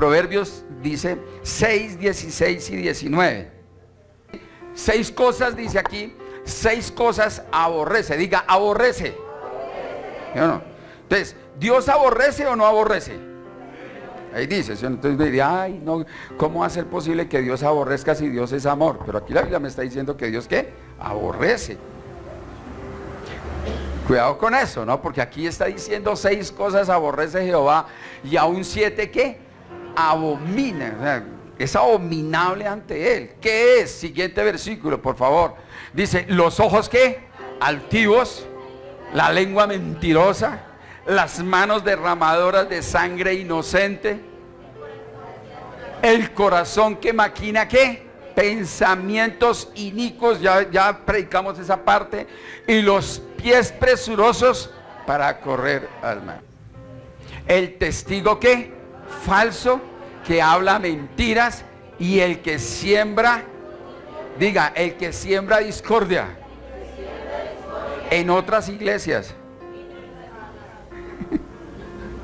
Proverbios dice 6, 16 y 19. 6 cosas dice aquí, 6 cosas aborrece. Diga, aborrece. ¿No, no? Entonces, ¿Dios aborrece o no aborrece? Ahí dice, entonces me diría, ay, no, ¿cómo va a ser posible que Dios aborrezca si Dios es amor? Pero aquí la Biblia me está diciendo que Dios, ¿qué? Aborrece. Cuidado con eso, ¿no? Porque aquí está diciendo 6 cosas aborrece Jehová y aún 7, ¿qué? Abomina. O sea, es abominable ante Él. ¿Qué es? Siguiente versículo, por favor. Dice, los ojos, ¿qué? Altivos, la lengua mentirosa, las manos derramadoras de sangre inocente, el corazón que maquina, ¿qué? Pensamientos inicuos, ya predicamos esa parte, y los pies presurosos para correr al mal. El testigo, ¿qué? Falso, que habla mentiras, y el que siembra, diga, el que siembra discordia. En otras iglesias,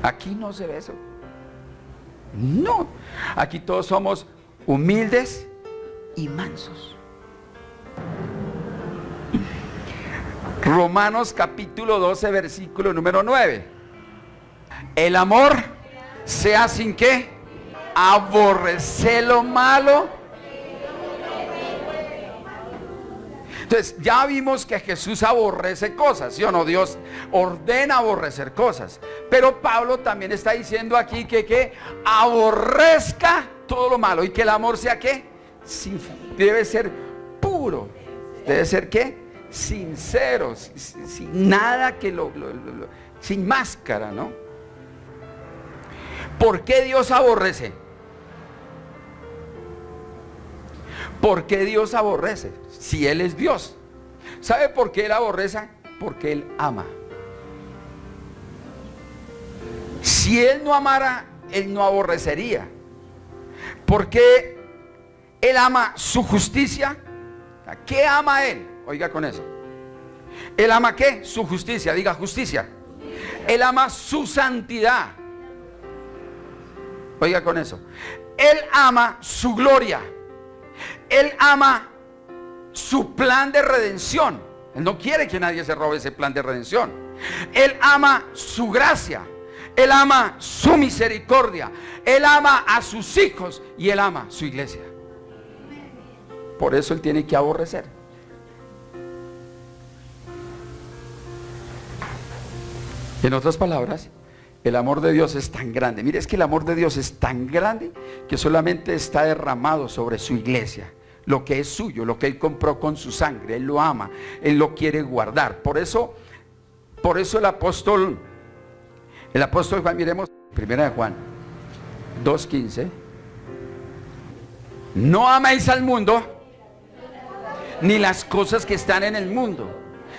aquí no se ve eso. No, aquí todos somos humildes y mansos. Romanos capítulo 12, versículo número 9. El amor sea sin qué, aborrecer lo malo. Entonces ya vimos que Jesús aborrece cosas, ¿sí o no? Dios ordena aborrecer cosas. Pero Pablo también está diciendo aquí que aborrezca todo lo malo. Y que el amor sea ¿qué? Debe ser puro. Debe ser ¿qué? Sincero. Sin nada que sin máscara, ¿no? ¿Por qué Dios aborrece? ¿Por qué Dios aborrece? Si Él es Dios. ¿Sabe por qué Él aborrece? Porque Él ama. Si Él no amara, Él no aborrecería. Porque Él ama su justicia. ¿Qué ama Él? Oiga con eso. ¿Él ama qué? Su justicia. Diga justicia. Él ama su santidad. Oiga con eso. Él ama su gloria. Él ama su plan de redención. Él no quiere que nadie se robe ese plan de redención. Él ama su gracia. Él ama su misericordia. Él ama a sus hijos y Él ama su iglesia. Por eso Él tiene que aborrecer. En otras palabras, el amor de Dios es tan grande. Mire, es que el amor de Dios es tan grande que solamente está derramado sobre su iglesia. Lo que es suyo, lo que Él compró con su sangre, Él lo ama, Él lo quiere guardar. Por eso el apóstol Juan, miremos 1 Juan 2:15. No améis al mundo, ni las cosas que están en el mundo.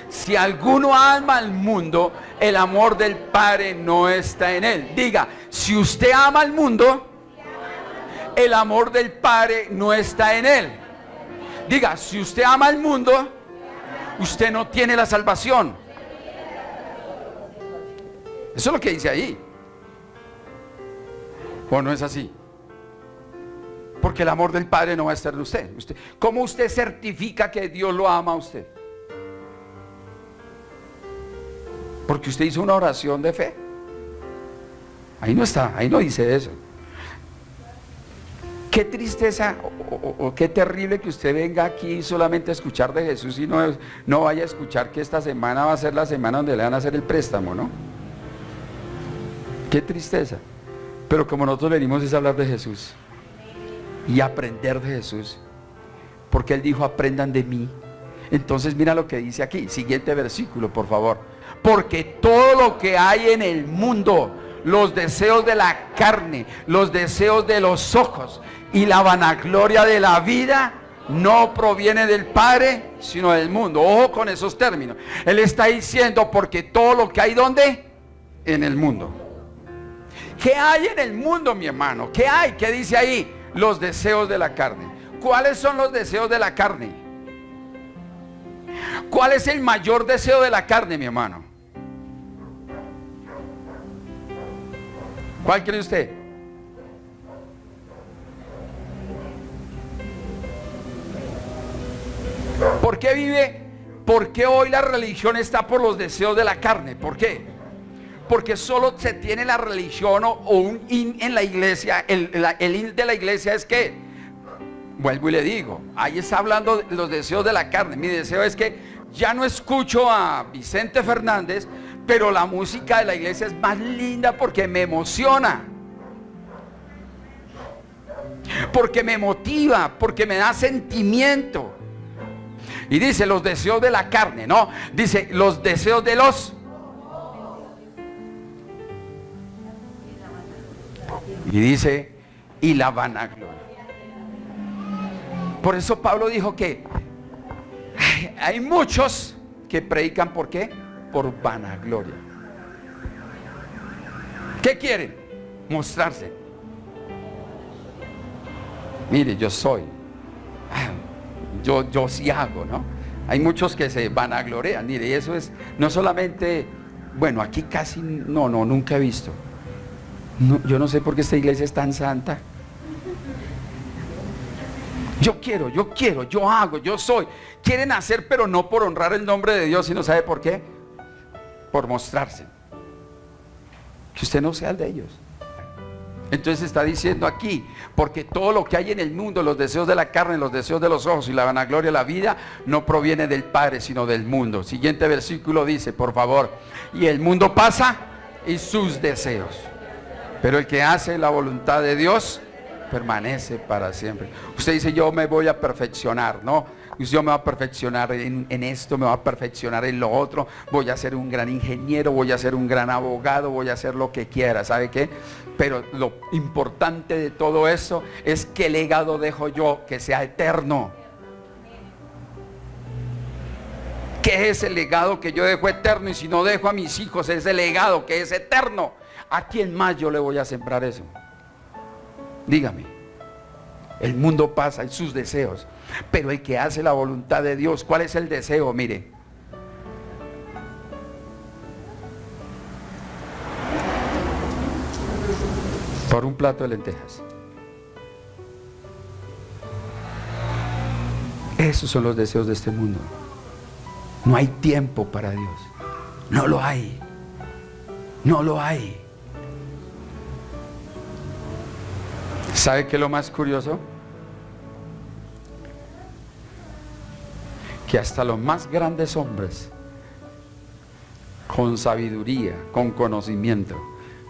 Si alguno ama al mundo, el amor del Padre no está en él. Diga, si usted ama al mundo, el amor del Padre no está en él. Diga, si usted ama al mundo, usted no tiene la salvación. Eso es lo que dice ahí. ¿O no es así? Porque el amor del Padre no va a estar en usted. ¿Cómo usted certifica que Dios lo ama a usted? Porque usted hizo una oración de fe. Ahí no está, ahí no dice eso. Qué tristeza o qué terrible que usted venga aquí solamente a escuchar de Jesús y no vaya a escuchar que esta semana va a ser la semana donde le van a hacer el préstamo, ¿no? Qué tristeza. Pero como nosotros venimos es a hablar de Jesús y aprender de Jesús, porque Él dijo aprendan de mí. Entonces mira lo que dice aquí, siguiente versículo por favor. Porque todo lo que hay en el mundo, los deseos de la carne, los deseos de los ojos y la vanagloria de la vida no proviene del Padre, sino del mundo. Ojo con esos términos. Él está diciendo porque todo lo que hay, ¿dónde? En el mundo. ¿Qué hay en el mundo, mi hermano? ¿Qué hay? ¿Qué dice ahí? Los deseos de la carne. ¿Cuáles son los deseos de la carne? ¿Cuál es el mayor deseo de la carne, mi hermano? ¿Cuál cree usted? ¿Por qué vive? ¿Por qué hoy la religión está por los deseos de la carne? ¿Por qué? Porque solo se tiene la religión o un in en la iglesia. El in de la iglesia es que, vuelvo y le digo, ahí está hablando de los deseos de la carne. Mi deseo es que ya no escucho a Vicente Fernández, pero la música de la iglesia es más linda porque me emociona, porque me motiva, porque me da sentimiento. Y dice los deseos de la carne, no, dice los deseos de los. Y dice, y la vanagloria. Por eso Pablo dijo que hay muchos que predican, ¿por qué? Por vanagloria. ¿Qué quieren? Mostrarse. Mire, yo soy. Yo sí hago, ¿no? Hay muchos que se vanaglorean. Mire, eso es no solamente, bueno, aquí casi nunca he visto. No, yo no sé por qué esta iglesia es tan santa. Yo quiero, yo hago, yo soy. Quieren hacer, pero no por honrar el nombre de Dios, sino ¿sabe por qué? Por mostrarse. Que usted no sea el de ellos. Entonces está diciendo aquí, porque todo lo que hay en el mundo, los deseos de la carne, los deseos de los ojos y la vanagloria de la vida, no proviene del Padre, sino del mundo. Siguiente versículo dice, por favor, y el mundo pasa y sus deseos, pero el que hace la voluntad de Dios permanece para siempre. Usted dice, yo me voy a perfeccionar, ¿no? Yo me voy a perfeccionar en esto, me voy a perfeccionar en lo otro, voy a ser un gran ingeniero, voy a ser un gran abogado, voy a hacer lo que quiera, ¿sabe qué? Pero lo importante de todo eso es qué legado dejo yo que sea eterno. ¿Qué es el legado que yo dejo eterno? Y si no dejo a mis hijos ese legado que es eterno, ¿a quién más yo le voy a sembrar eso? Dígame. El mundo pasa en sus deseos, pero el que hace la voluntad de Dios, ¿cuál es el deseo? Mire, por un plato de lentejas. Esos son los deseos de este mundo. No hay tiempo para Dios. No lo hay. No lo hay. ¿Sabe qué es lo más curioso? Que hasta los más grandes hombres, con sabiduría, con conocimiento,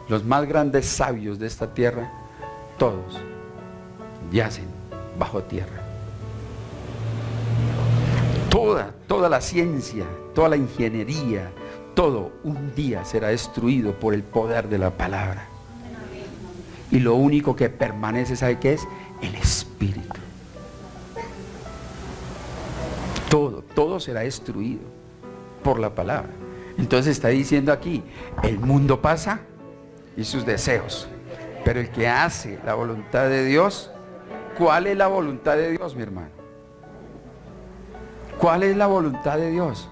los más grandes sabios de esta tierra, todos yacen bajo tierra. Toda la ciencia, toda la ingeniería, todo un día será destruido por el poder de la palabra. Y lo único que permanece, ¿sabe qué es? El Espíritu. Todo será destruido por la palabra. Entonces está diciendo aquí, el mundo pasa y sus deseos, pero el que hace la voluntad de Dios, ¿cuál es la voluntad de Dios, mi hermano? ¿Cuál es la voluntad de Dios?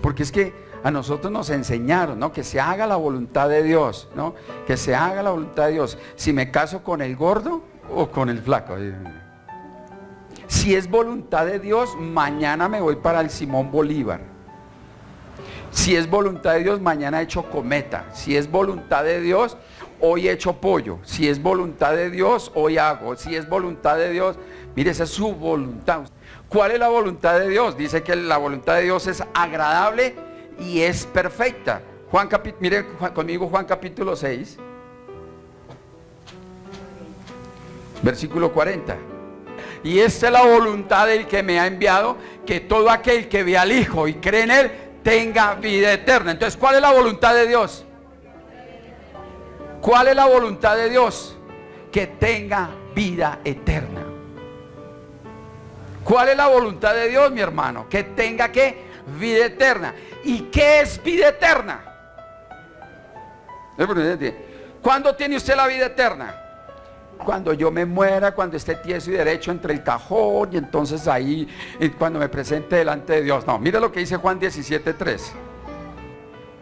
Porque es que a nosotros nos enseñaron, ¿no? Que se haga la voluntad de Dios, ¿no? Que se haga la voluntad de Dios. Si me caso con el gordo o con el flaco. Si es voluntad de Dios, mañana me voy para el Simón Bolívar. Si es voluntad de Dios, mañana echo cometa. Si es voluntad de Dios, hoy echo pollo. Si es voluntad de Dios, hoy hago. Si es voluntad de Dios, mire, esa es su voluntad. ¿Cuál es la voluntad de Dios? Dice que la voluntad de Dios es agradable y es perfecta. Mire conmigo Juan capítulo 6, versículo 40. Y esta es la voluntad del que me ha enviado, que todo aquel que ve al Hijo y cree en Él tenga vida eterna. Entonces, ¿cuál es la voluntad de Dios? ¿Cuál es la voluntad de Dios? Que tenga vida eterna. ¿Cuál es la voluntad de Dios, mi hermano? Que tenga ¿qué? Vida eterna. ¿Y qué es vida eterna? ¿Cuándo tiene usted la vida eterna? Cuando yo me muera, cuando esté tieso y derecho entre el cajón, y entonces ahí, cuando me presente delante de Dios. No, mira lo que dice Juan 17:3.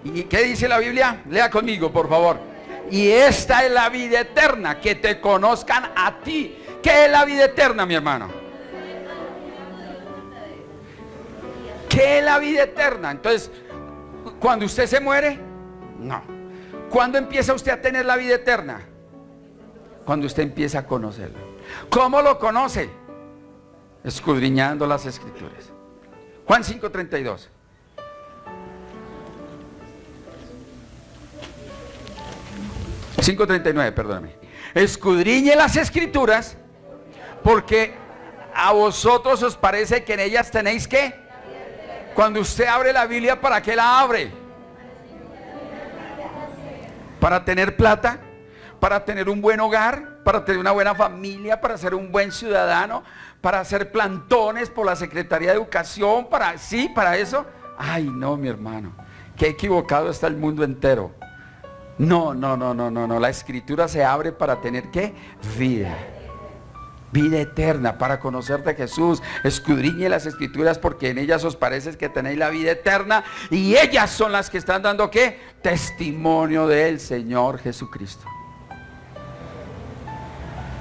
¿Y qué dice la Biblia? Lea conmigo, por favor. Y esta es la vida eterna, que te conozcan a ti. ¿Qué es la vida eterna, mi hermano? ¿Qué es la vida eterna? Entonces, cuando usted se muere, no. ¿Cuándo empieza usted a tener la vida eterna? Cuando usted empieza a conocerlo. ¿Cómo lo conoce? Escudriñando las Escrituras. Juan 5:32. (5:39), perdóname. Escudriñe las Escrituras, porque a vosotros os parece que en ellas tenéis que. Cuando usted abre la Biblia, ¿para qué la abre? ¿Para tener plata? ¿Para tener un buen hogar? ¿Para tener una buena familia? ¿Para ser un buen ciudadano? ¿Para hacer plantones por la Secretaría de Educación? ¿Para eso? Ay, no, mi hermano, qué equivocado está el mundo entero. No, la Escritura se abre para tener ¿qué? Vida eterna, para conocerte a Jesús. Escudriñe las Escrituras, porque en ellas os parece que tenéis la vida eterna, y ellas son las que están dando ¿qué? Testimonio del Señor Jesucristo.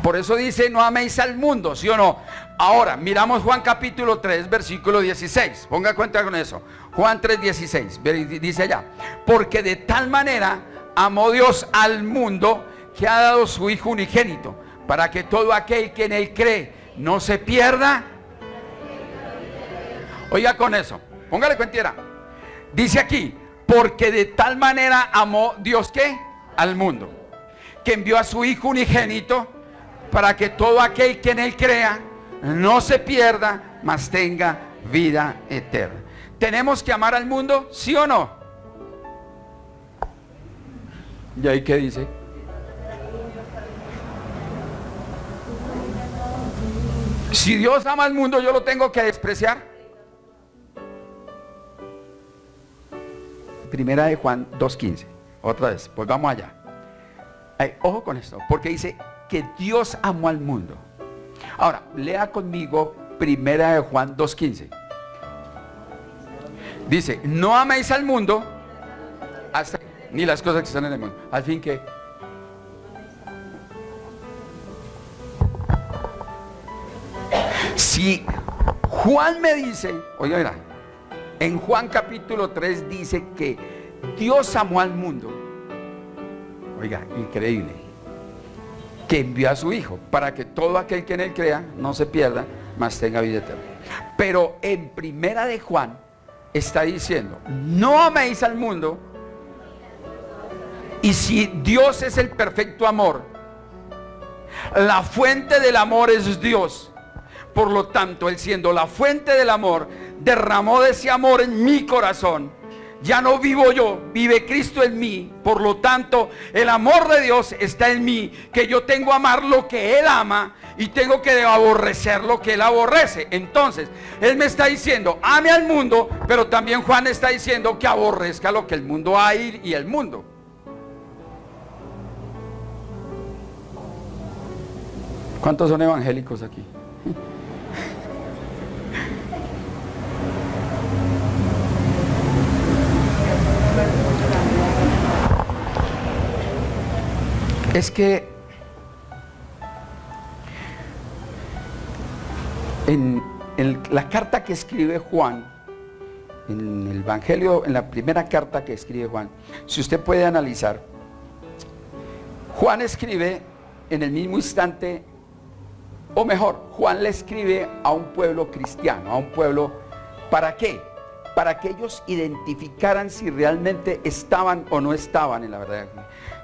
Por eso dice: no améis al mundo, ¿sí o no? Ahora, miramos Juan capítulo 3, versículo 16. Ponga cuenta con eso. Juan 3, 16. Dice allá: porque de tal manera amó Dios al mundo, que ha dado su Hijo unigénito, para que todo aquel que en Él cree no se pierda. Oiga con eso, póngale cuentera. Dice aquí: porque de tal manera amó Dios ¿qué? Al mundo, que envió a su Hijo unigénito, para que todo aquel que en Él crea no se pierda, mas tenga vida eterna. ¿Tenemos que amar al mundo? ¿Sí o no? ¿Y ahí qué dice? Si Dios ama al mundo, ¿yo lo tengo que despreciar? Primera de Juan 2:15. Otra vez, pues vamos allá. Ojo con esto, porque dice que Dios amó al mundo. Ahora, lea conmigo Primera de Juan 2:15. Dice: no améis al mundo, ni las cosas que están en el mundo. Al fin que. Si Juan me dice, oye, mira, en Juan capítulo 3 dice que Dios amó al mundo. Oiga, increíble. Que envió a su Hijo, para que todo aquel que en Él crea no se pierda, mas tenga vida eterna. Pero en Primera de Juan está diciendo: no améis al mundo. Y si Dios es el perfecto amor, la fuente del amor es Dios. Por lo tanto, Él, siendo la fuente del amor, derramó de ese amor en mi corazón. Ya no vivo yo, vive Cristo en mí. Por lo tanto, el amor de Dios está en mí, que yo tengo que amar lo que Él ama y tengo que aborrecer lo que Él aborrece. Entonces, Él me está diciendo: ame al mundo, pero también Juan está diciendo que aborrezca lo que el mundo hay y el mundo. ¿Cuántos son evangélicos aquí? Es que en la carta que escribe Juan, en el Evangelio, en la primera carta que escribe Juan, si usted puede analizar, Juan escribe en el mismo instante, o mejor, Juan le escribe a un pueblo cristiano, a un pueblo, ¿para qué? Para que ellos identificaran si realmente estaban o no estaban en la verdad.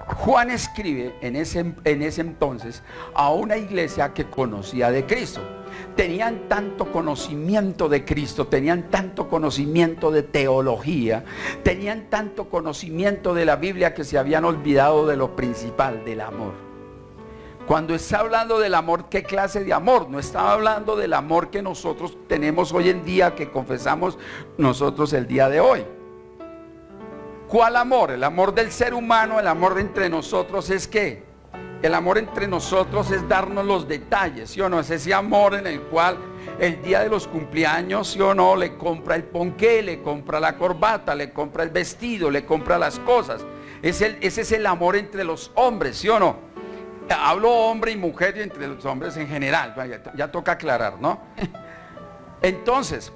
Juan escribe en ese entonces a una iglesia que conocía de Cristo. Tenían tanto conocimiento de Cristo, tenían tanto conocimiento de teología, tenían tanto conocimiento de la Biblia, que se habían olvidado de lo principal, del amor. Cuando está hablando del amor, ¿qué clase de amor? No estaba hablando del amor que nosotros tenemos hoy en día, que confesamos nosotros el día de hoy. ¿Cuál amor? El amor del ser humano, el amor entre nosotros es ¿qué? El amor entre nosotros es darnos los detalles, ¿sí o no? Es ese amor en el cual el día de los cumpleaños, ¿sí o no? Le compra el ponqué, le compra la corbata, le compra el vestido, le compra las cosas. Ese es el amor entre los hombres, ¿sí o no? Hablo hombre y mujer y entre los hombres en general, ya toca aclarar, ¿no? Entonces,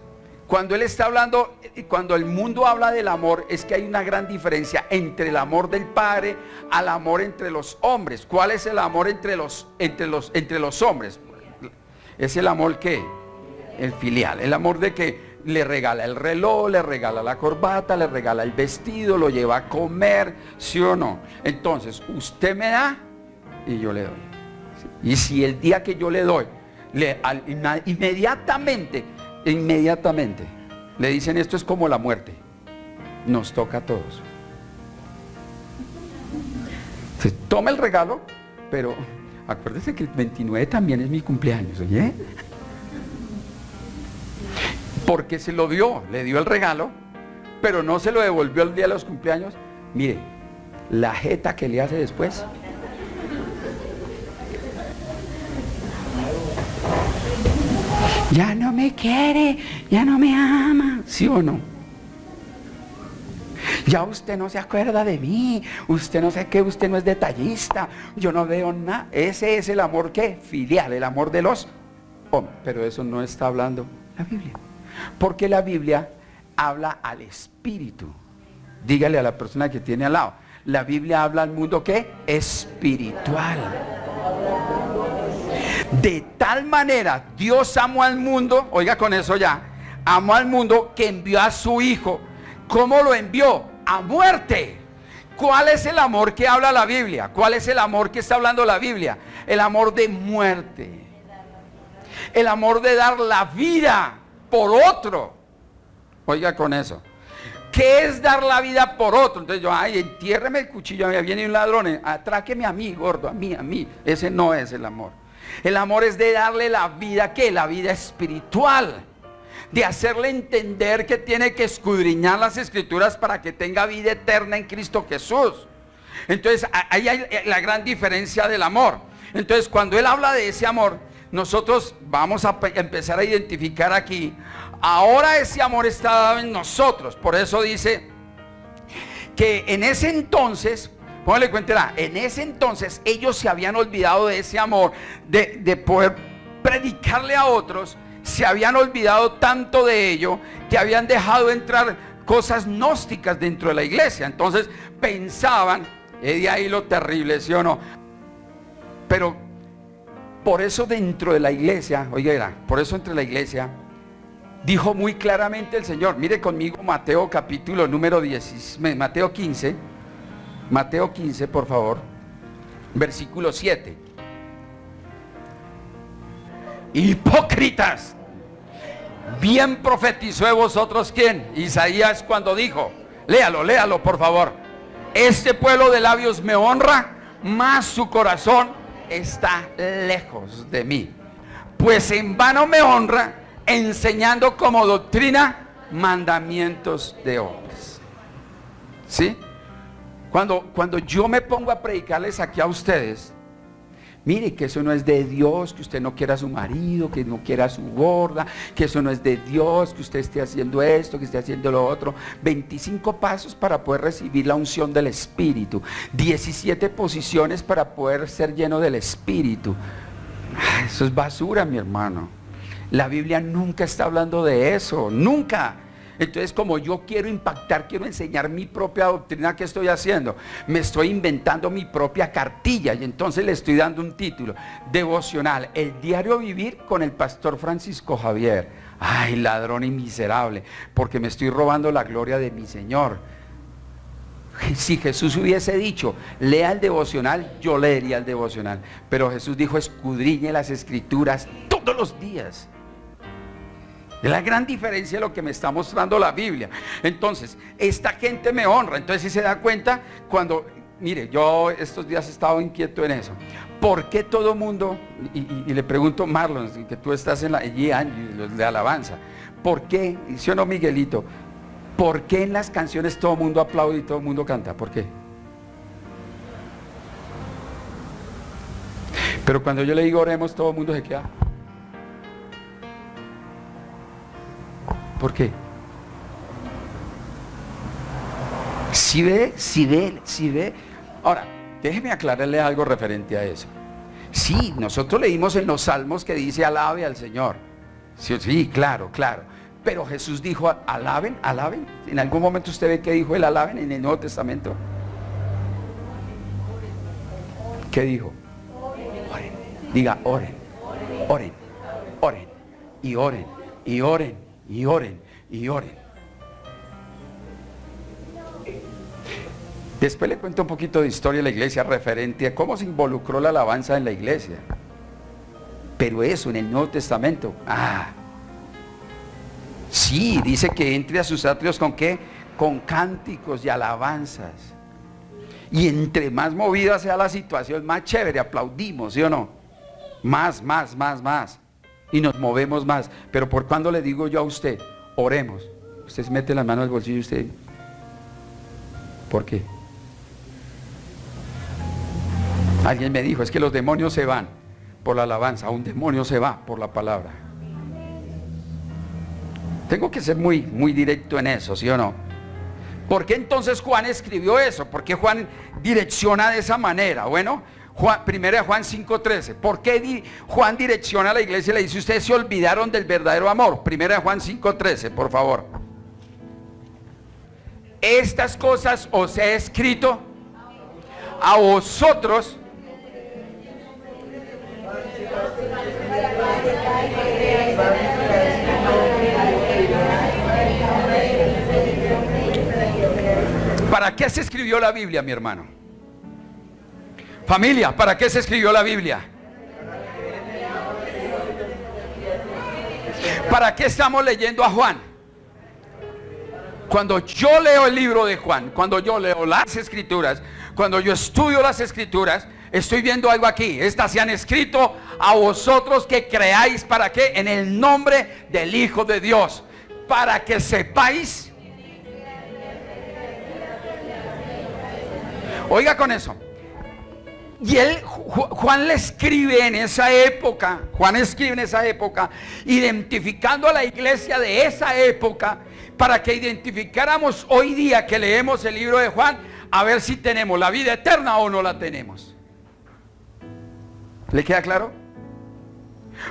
Cuando él está hablando, cuando el mundo habla del amor, es que hay una gran diferencia entre el amor del Padre al amor entre los hombres. ¿Cuál es el amor entre los hombres? Es el amor que el filial, el amor de que le regala el reloj, le regala la corbata, le regala el vestido, lo lleva a comer, ¿sí o no? Entonces, usted me da y yo le doy. Y si el día que yo le doy, inmediatamente le dicen esto es como la muerte, nos toca a todos. Se toma el regalo, pero acuérdese que el 29 también es mi cumpleaños, ¿oye? Porque se lo dio, le dio el regalo, pero no se lo devolvió el día de los cumpleaños. Mire, la jeta que le hace después. Ya no me quiere, ya no me ama, ¿sí o no? Ya usted no se acuerda de mí, usted no sé qué, usted no es detallista, yo no veo nada. Ese es el amor que filial, el amor de los hombres. Pero eso no está hablando la Biblia, porque la Biblia habla al espíritu. Dígale a la persona que tiene al lado, la Biblia habla al mundo ¿qué? Espiritual. De tal manera Dios amó al mundo, oiga con eso ya, amó al mundo que envió a su Hijo. ¿Cómo lo envió? A muerte. ¿Cuál es el amor que habla la Biblia? ¿Cuál es el amor que está hablando la Biblia? El amor de muerte. El amor de dar la vida por otro. Oiga con eso. ¿Qué es dar la vida por otro? Entonces yo, ay, entiérreme el cuchillo, me viene un ladrón, atráqueme a mí, gordo, a mí. Ese no es el amor. El amor es de darle la vida, ¿qué? La vida espiritual. De hacerle entender que tiene que escudriñar las escrituras para que tenga vida eterna en Cristo Jesús. Entonces ahí hay la gran diferencia del amor. Entonces cuando él habla de ese amor, nosotros vamos a empezar a identificar aquí, ahora ese amor está dado en nosotros. Por eso dice que en ese entonces, póngale cuenta, en ese entonces ellos se habían olvidado de ese amor, de poder predicarle a otros. Se habían olvidado tanto de ello que habían dejado entrar cosas gnósticas dentro de la iglesia. Entonces pensaban, de ahí lo terrible, ¿sí o no? Pero por eso dentro de la iglesia, oiga, por eso entre la iglesia dijo muy claramente el Señor. Mire conmigo Mateo capítulo número 10, Mateo 15, por favor, versículo 7. Hipócritas, bien profetizó de vosotros ¿quién? Isaías, cuando dijo, léalo por favor, este pueblo de labios me honra, mas su corazón está lejos de mí, pues en vano me honra, enseñando como doctrina mandamientos de hombres. ¿Sí? Cuando yo me pongo a predicarles aquí a ustedes, mire que eso no es de Dios, que usted no quiera a su marido, que no quiera a su gorda, que eso no es de Dios, que usted esté haciendo esto, que esté haciendo lo otro. 25 pasos para poder recibir la unción del Espíritu. 17 posiciones para poder ser lleno del Espíritu. Eso es basura, mi hermano. La Biblia nunca está hablando de eso, nunca. Entonces, como yo quiero impactar, quiero enseñar mi propia doctrina, ¿qué estoy haciendo? Me estoy inventando mi propia cartilla y entonces le estoy dando un título: devocional, el diario vivir con el pastor Francisco Javier. Ay, ladrón y miserable, porque me estoy robando la gloria de mi Señor. Si Jesús hubiese dicho, lea el devocional, yo leería el devocional. Pero Jesús dijo, escudriñe las escrituras todos los días. Es la gran diferencia de lo que me está mostrando la Biblia. Entonces, esta gente me honra. Entonces, si se da cuenta, cuando, mire, yo estos días he estado inquieto en eso. ¿Por qué todo mundo, y le pregunto Marlon, que tú estás en la de alabanza, ¿por qué, sí o no, Miguelito, por qué en las canciones todo el mundo aplaude y todo el mundo canta? ¿Por qué? Pero cuando yo le digo oremos, todo el mundo se queda. ¿Por qué? Si ve. Ahora, déjeme aclararle algo referente a eso. Sí, nosotros leímos en los Salmos que dice alabe al Señor. Sí, claro. Pero Jesús dijo, alaben, alaben. En algún momento usted ve que dijo el alaben en el Nuevo Testamento. ¿Qué dijo? Oren. Diga, oren, oren, oren, y oren, y oren, y oren, y oren. Después le cuento un poquito de historia de la iglesia referente a cómo se involucró la alabanza en la iglesia. Pero eso en el Nuevo Testamento, sí, dice que entre a sus atrios ¿con qué? Con cánticos y alabanzas. Y entre más movida sea la situación, más chévere, aplaudimos, ¿sí o no? Más. Y nos movemos más. Pero por cuando le digo yo a usted, oremos, usted se mete las manos al bolsillo y usted, ¿por qué? Alguien me dijo, es que los demonios se van por la alabanza, un demonio se va por la palabra. Tengo que ser muy directo en eso, ¿sí o no? ¿Por qué entonces Juan escribió eso? ¿Por qué Juan direcciona de esa manera? Bueno, primero de Juan 5:13. ¿Por qué Juan direcciona a la iglesia y le dice, ustedes se olvidaron del verdadero amor? Primero de Juan 5:13, por favor. Estas cosas os he escrito a vosotros. ¿Para qué se escribió la Biblia, mi hermano? Familia, ¿para qué se escribió la Biblia? ¿Para qué estamos leyendo a Juan? Cuando yo leo el libro de Juan, cuando yo leo las escrituras, cuando yo estudio las escrituras, estoy viendo algo aquí. Estas se han escrito a vosotros que creáis, ¿para qué? En el nombre del Hijo de Dios, para que sepáis. Oiga con eso. Y Juan le escribe en esa época, identificando a la iglesia de esa época, para que identificáramos hoy día que leemos el libro de Juan, a ver si tenemos la vida eterna o no la tenemos. ¿Le queda claro?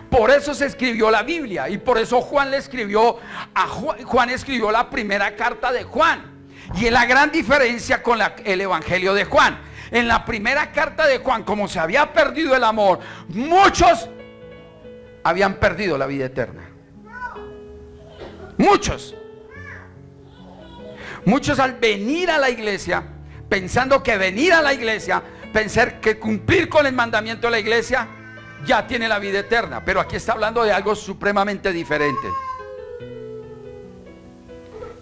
Por eso se escribió la Biblia, y por eso Juan le escribió a Juan escribió la primera carta de Juan. Y es la gran diferencia con el Evangelio de Juan. En la primera carta de Juan, como se había perdido el amor, muchos habían perdido la vida eterna. Muchos al venir a la iglesia, pensando que venir a la iglesia, pensar que cumplir con el mandamiento de la iglesia, ya tiene la vida eterna. Pero aquí está hablando de algo supremamente diferente.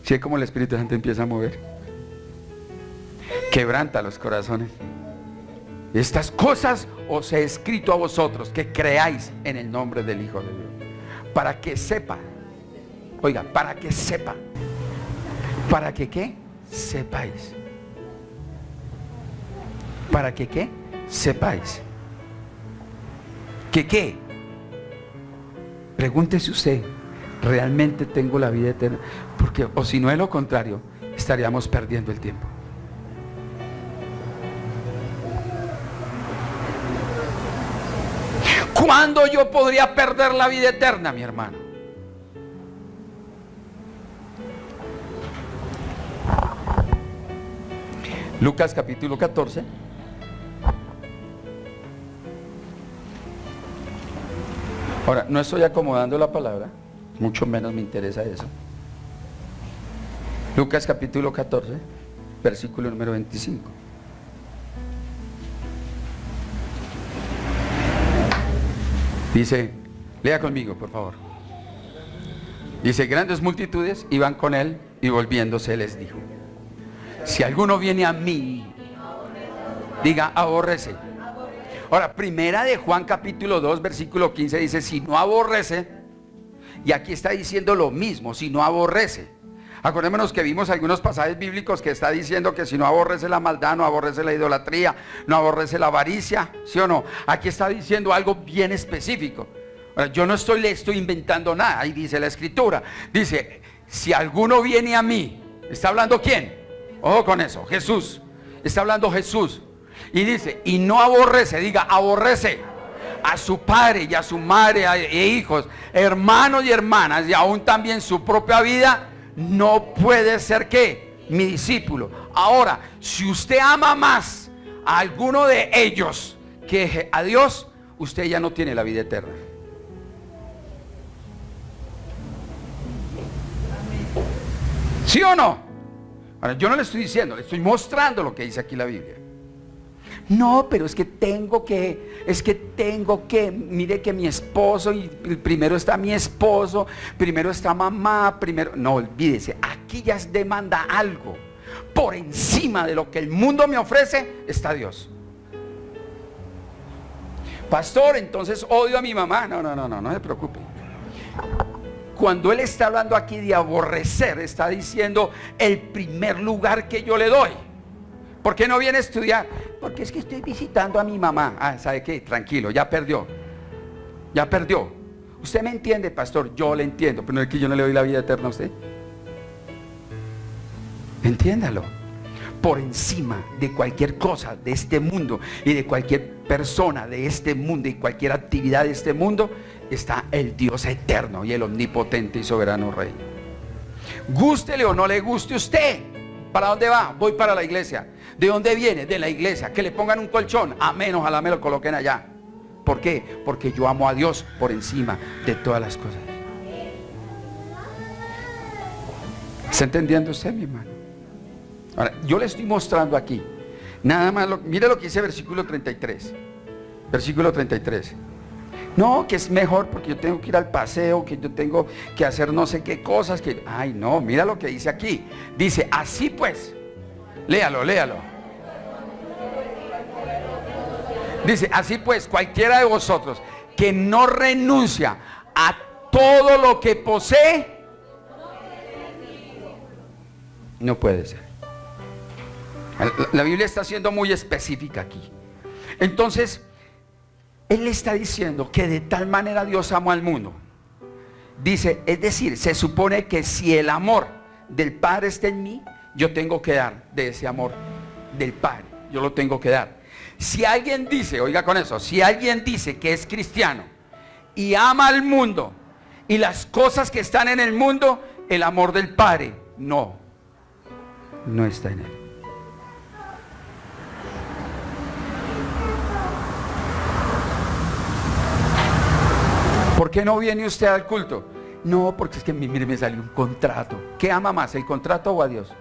¿Sí es como el Espíritu Santo empieza a mover? Quebranta los corazones. Estas cosas os he escrito a vosotros que creáis en el nombre del Hijo de Dios, para que sepa. Oiga, para que sepa. ¿Para que qué? Sepáis. ¿Para que qué? Sepáis. ¿Que qué? Pregúntese usted, ¿realmente tengo la vida eterna? Porque, o si no es lo contrario, estaríamos perdiendo el tiempo. ¿Cuándo yo podría perder la vida eterna, mi hermano? Lucas capítulo 14. Ahora, no estoy acomodando la palabra, mucho menos me interesa eso. Lucas capítulo 14, versículo número 25. Dice, lea conmigo, por favor. Dice, grandes multitudes iban con él y volviéndose les dijo, si alguno viene a mí, diga, aborrece. Ahora, primera de Juan capítulo 2, versículo 15 dice, si no aborrece, y aquí está diciendo lo mismo, si no aborrece. Acordémonos que vimos algunos pasajes bíblicos que está diciendo que si no aborrece la maldad, no aborrece la idolatría, no aborrece la avaricia, ¿sí o no? Aquí está diciendo algo bien específico. Ahora, yo no le estoy inventando nada, ahí dice la escritura. Dice, si alguno viene a mí, ¿está hablando quién? Ojo con eso, Jesús. Está hablando Jesús. Y dice, y no aborrece, diga, aborrece. a su padre y a su madre e hijos, hermanos y hermanas, y aún también su propia vida, no puede ser ¿qué? Mi discípulo. Ahora, si usted ama más a alguno de ellos que a Dios, usted ya no tiene la vida eterna. ¿Sí o no? Ahora, yo no le estoy diciendo, le estoy mostrando lo que dice aquí la Biblia. No, pero es que tengo que, mire que mi esposo, y primero está mi esposo, primero está mamá, primero, no, olvídese, aquí ya demanda algo. Por encima de lo que el mundo me ofrece, está Dios. Pastor, entonces odio a mi mamá. No se preocupe. Cuando él está hablando aquí de aborrecer, está diciendo el primer lugar que yo le doy. ¿Por qué no viene a estudiar? Porque es que estoy visitando a mi mamá. Ah, ¿sabe qué? Tranquilo, ya perdió. Ya perdió. Usted me entiende, pastor, yo le entiendo, pero no es que yo no le doy la vida eterna a usted. Entiéndalo. Por encima de cualquier cosa de este mundo y de cualquier persona de este mundo y cualquier actividad de este mundo, está el Dios eterno y el omnipotente y soberano Rey. Gústele o no le guste usted. ¿Para dónde va? Voy para la iglesia. ¿De dónde viene? De la iglesia. Que le pongan un colchón. Amén, ojalá me lo coloquen allá. ¿Por qué? Porque yo amo a Dios por encima de todas las cosas. ¿Está entendiendo usted, mi hermano? Ahora, yo le estoy mostrando aquí. Nada más, mire lo que dice versículo 33. Versículo 33. No, que es mejor porque yo tengo que ir al paseo, que yo tengo que hacer no sé qué cosas, que... Ay, no, mira lo que dice aquí. Dice, así pues, léalo. Dice, así pues, cualquiera de vosotros que no renuncia a todo lo que posee, no puede ser. La Biblia está siendo muy específica aquí. Entonces, Él está diciendo que de tal manera Dios amó al mundo. Dice, es decir, se supone que si el amor del Padre está en mí, yo tengo que dar de ese amor del Padre. Yo lo tengo que dar. Si alguien dice, oiga con eso, si alguien dice que es cristiano y ama al mundo y las cosas que están en el mundo, el amor del Padre no está en él. ¿Por qué no viene usted al culto? No, porque es que mire, me salió un contrato. ¿Qué ama más, el contrato o a Dios?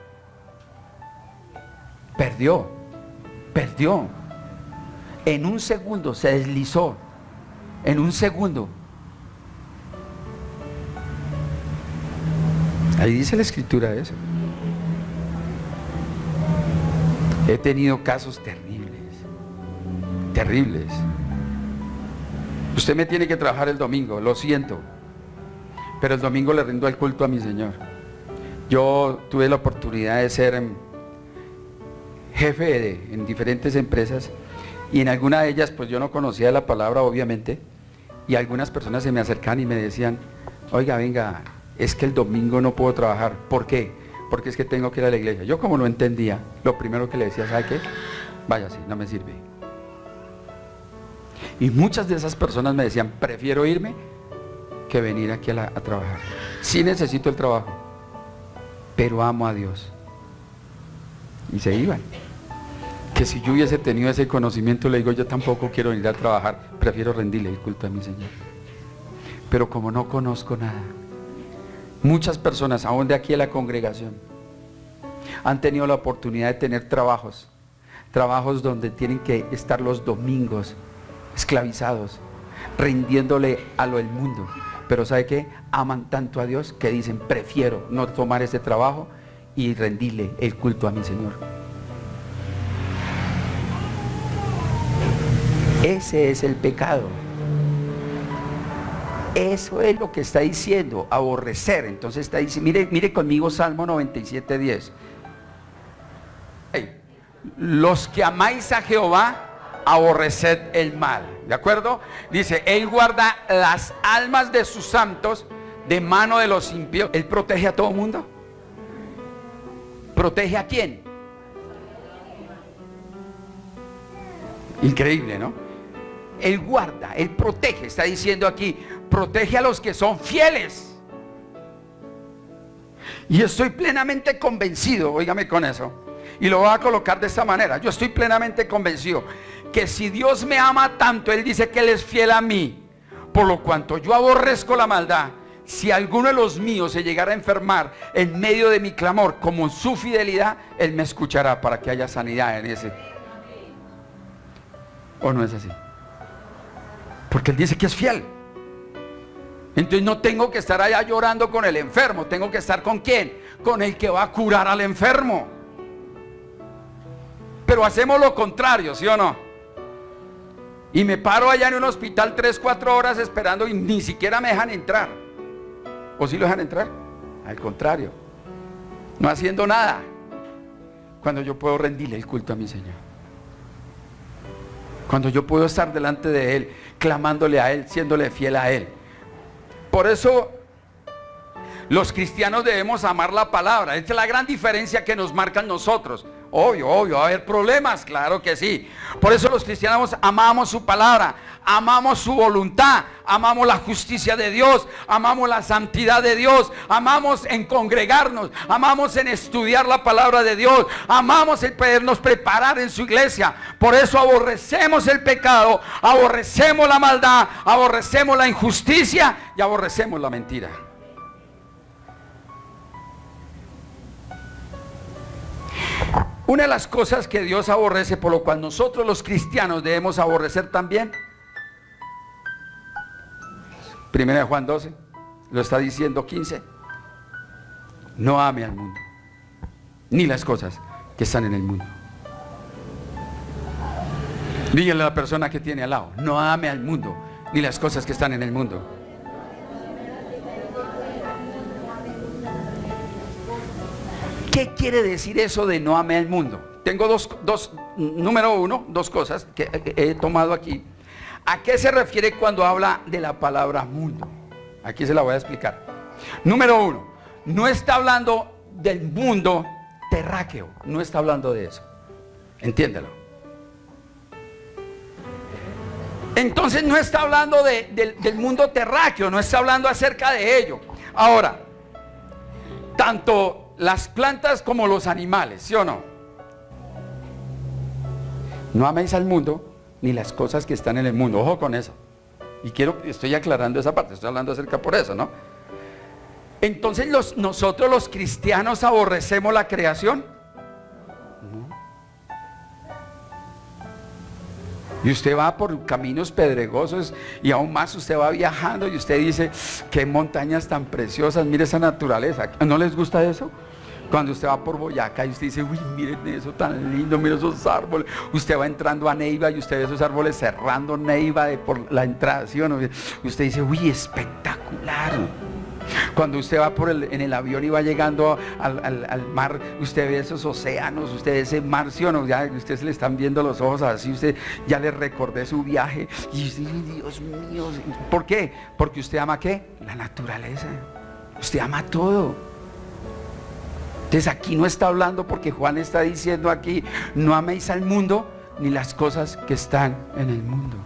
Perdió. En un segundo se deslizó. En un segundo. Ahí dice la escritura eso. He tenido casos terribles. Usted me tiene que trabajar el domingo, lo siento, pero el domingo le rindo el culto a mi Señor. Yo tuve la oportunidad de ser jefe en diferentes empresas, y en alguna de ellas pues yo no conocía la palabra, obviamente, y algunas personas se me acercaban y me decían, oiga, venga, es que el domingo no puedo trabajar. ¿Por qué? Porque es que tengo que ir a la iglesia. Yo, como no entendía, lo primero que le decía, ¿sabe qué? Váyase, no me sirve. Y muchas de esas personas me decían, prefiero irme que venir aquí a trabajar. Sí necesito el trabajo, pero amo a Dios. Y se iban. Que si yo hubiese tenido ese conocimiento, le digo, yo tampoco quiero venir a trabajar, prefiero rendirle el culto a mi Señor. Pero como no conozco nada, muchas personas, aún de aquí a la congregación, han tenido la oportunidad de tener trabajos donde tienen que estar los domingos esclavizados, rindiéndole a lo del mundo. Pero ¿sabe qué? Aman tanto a Dios que dicen, prefiero no tomar ese trabajo y rendirle el culto a mi Señor. Ese es el pecado. Eso es lo que está diciendo, aborrecer. Entonces está diciendo, mire conmigo Salmo 97:10. Los que amáis a Jehová, aborreced el mal. ¿De acuerdo? Dice, Él guarda las almas de sus santos de mano de los impíos. Él protege a todo mundo. ¿Protege a quién? Increíble, ¿no? Él guarda, Él protege. Está diciendo aquí, protege a los que son fieles. Y estoy plenamente convencido, óigame con eso, y lo voy a colocar de esta manera. Yo estoy plenamente convencido que si Dios me ama tanto, Él dice que Él es fiel a mí. Por lo cuanto yo aborrezco la maldad, si alguno de los míos se llegara a enfermar en medio de mi clamor, como en su fidelidad, Él me escuchará para que haya sanidad en ese. ¿O no es así? Porque Él dice que es fiel. Entonces no tengo que estar allá llorando con el enfermo. Tengo que estar ¿con quién? Con el que va a curar al enfermo. Pero hacemos lo contrario, ¿sí o no? Y me paro allá en un hospital 3-4 horas esperando y ni siquiera me dejan entrar. ¿O sí lo dejan entrar? Al contrario, no haciendo nada, cuando yo puedo rendirle el culto a mi Señor, cuando yo puedo estar delante de Él, clamándole a Él, siéndole fiel a Él. Por eso los cristianos debemos amar la palabra. Esta es la gran diferencia que nos marcan nosotros. Obvio, va a haber problemas, claro que sí. Por eso los cristianos amamos su palabra, amamos su voluntad, amamos la justicia de Dios, amamos la santidad de Dios, amamos en congregarnos, amamos en estudiar la palabra de Dios, amamos el podernos preparar en su iglesia. Por eso aborrecemos el pecado, aborrecemos la maldad, aborrecemos la injusticia y aborrecemos la mentira. Una de las cosas que Dios aborrece, por lo cual nosotros los cristianos debemos aborrecer también, 1 Juan 12, lo está diciendo 15, no ame al mundo, ni las cosas que están en el mundo. Dígale a la persona que tiene al lado, no ame al mundo, ni las cosas que están en el mundo. ¿Qué quiere decir eso de no ame al mundo? Tengo número uno, dos cosas que he tomado aquí. ¿A qué se refiere cuando habla de la palabra mundo? Aquí se la voy a explicar. Número uno, no está hablando del mundo terráqueo, no está hablando de eso. Entiéndelo. Entonces no está hablando del mundo terráqueo, no está hablando acerca de ello. Ahora, tanto las plantas como los animales, ¿sí o no? No améis al mundo ni las cosas que están en el mundo. Ojo con eso. Y estoy aclarando esa parte, estoy hablando acerca por eso, ¿no? Entonces nosotros los cristianos aborrecemos la creación. No. Y usted va por caminos pedregosos y aún más usted va viajando y usted dice, qué montañas tan preciosas, mire esa naturaleza. ¿No les gusta eso? Cuando usted va por Boyacá y usted dice, uy, miren eso tan lindo, miren esos árboles. Usted va entrando a Neiva y usted ve esos árboles cerrando Neiva por la entrada, ¿sí o no? Y usted dice, uy, espectacular. Cuando usted va en el avión y va llegando al mar, usted ve esos océanos, usted ve ese mar, ¿sí o no? Ya usted se le están viendo los ojos así, usted ya le recordé su viaje. Y usted dice, Dios mío, ¿por qué? Porque usted ama ¿qué? La naturaleza. Usted ama todo. Entonces aquí no está hablando, porque Juan está diciendo aquí, no améis al mundo ni las cosas que están en el mundo.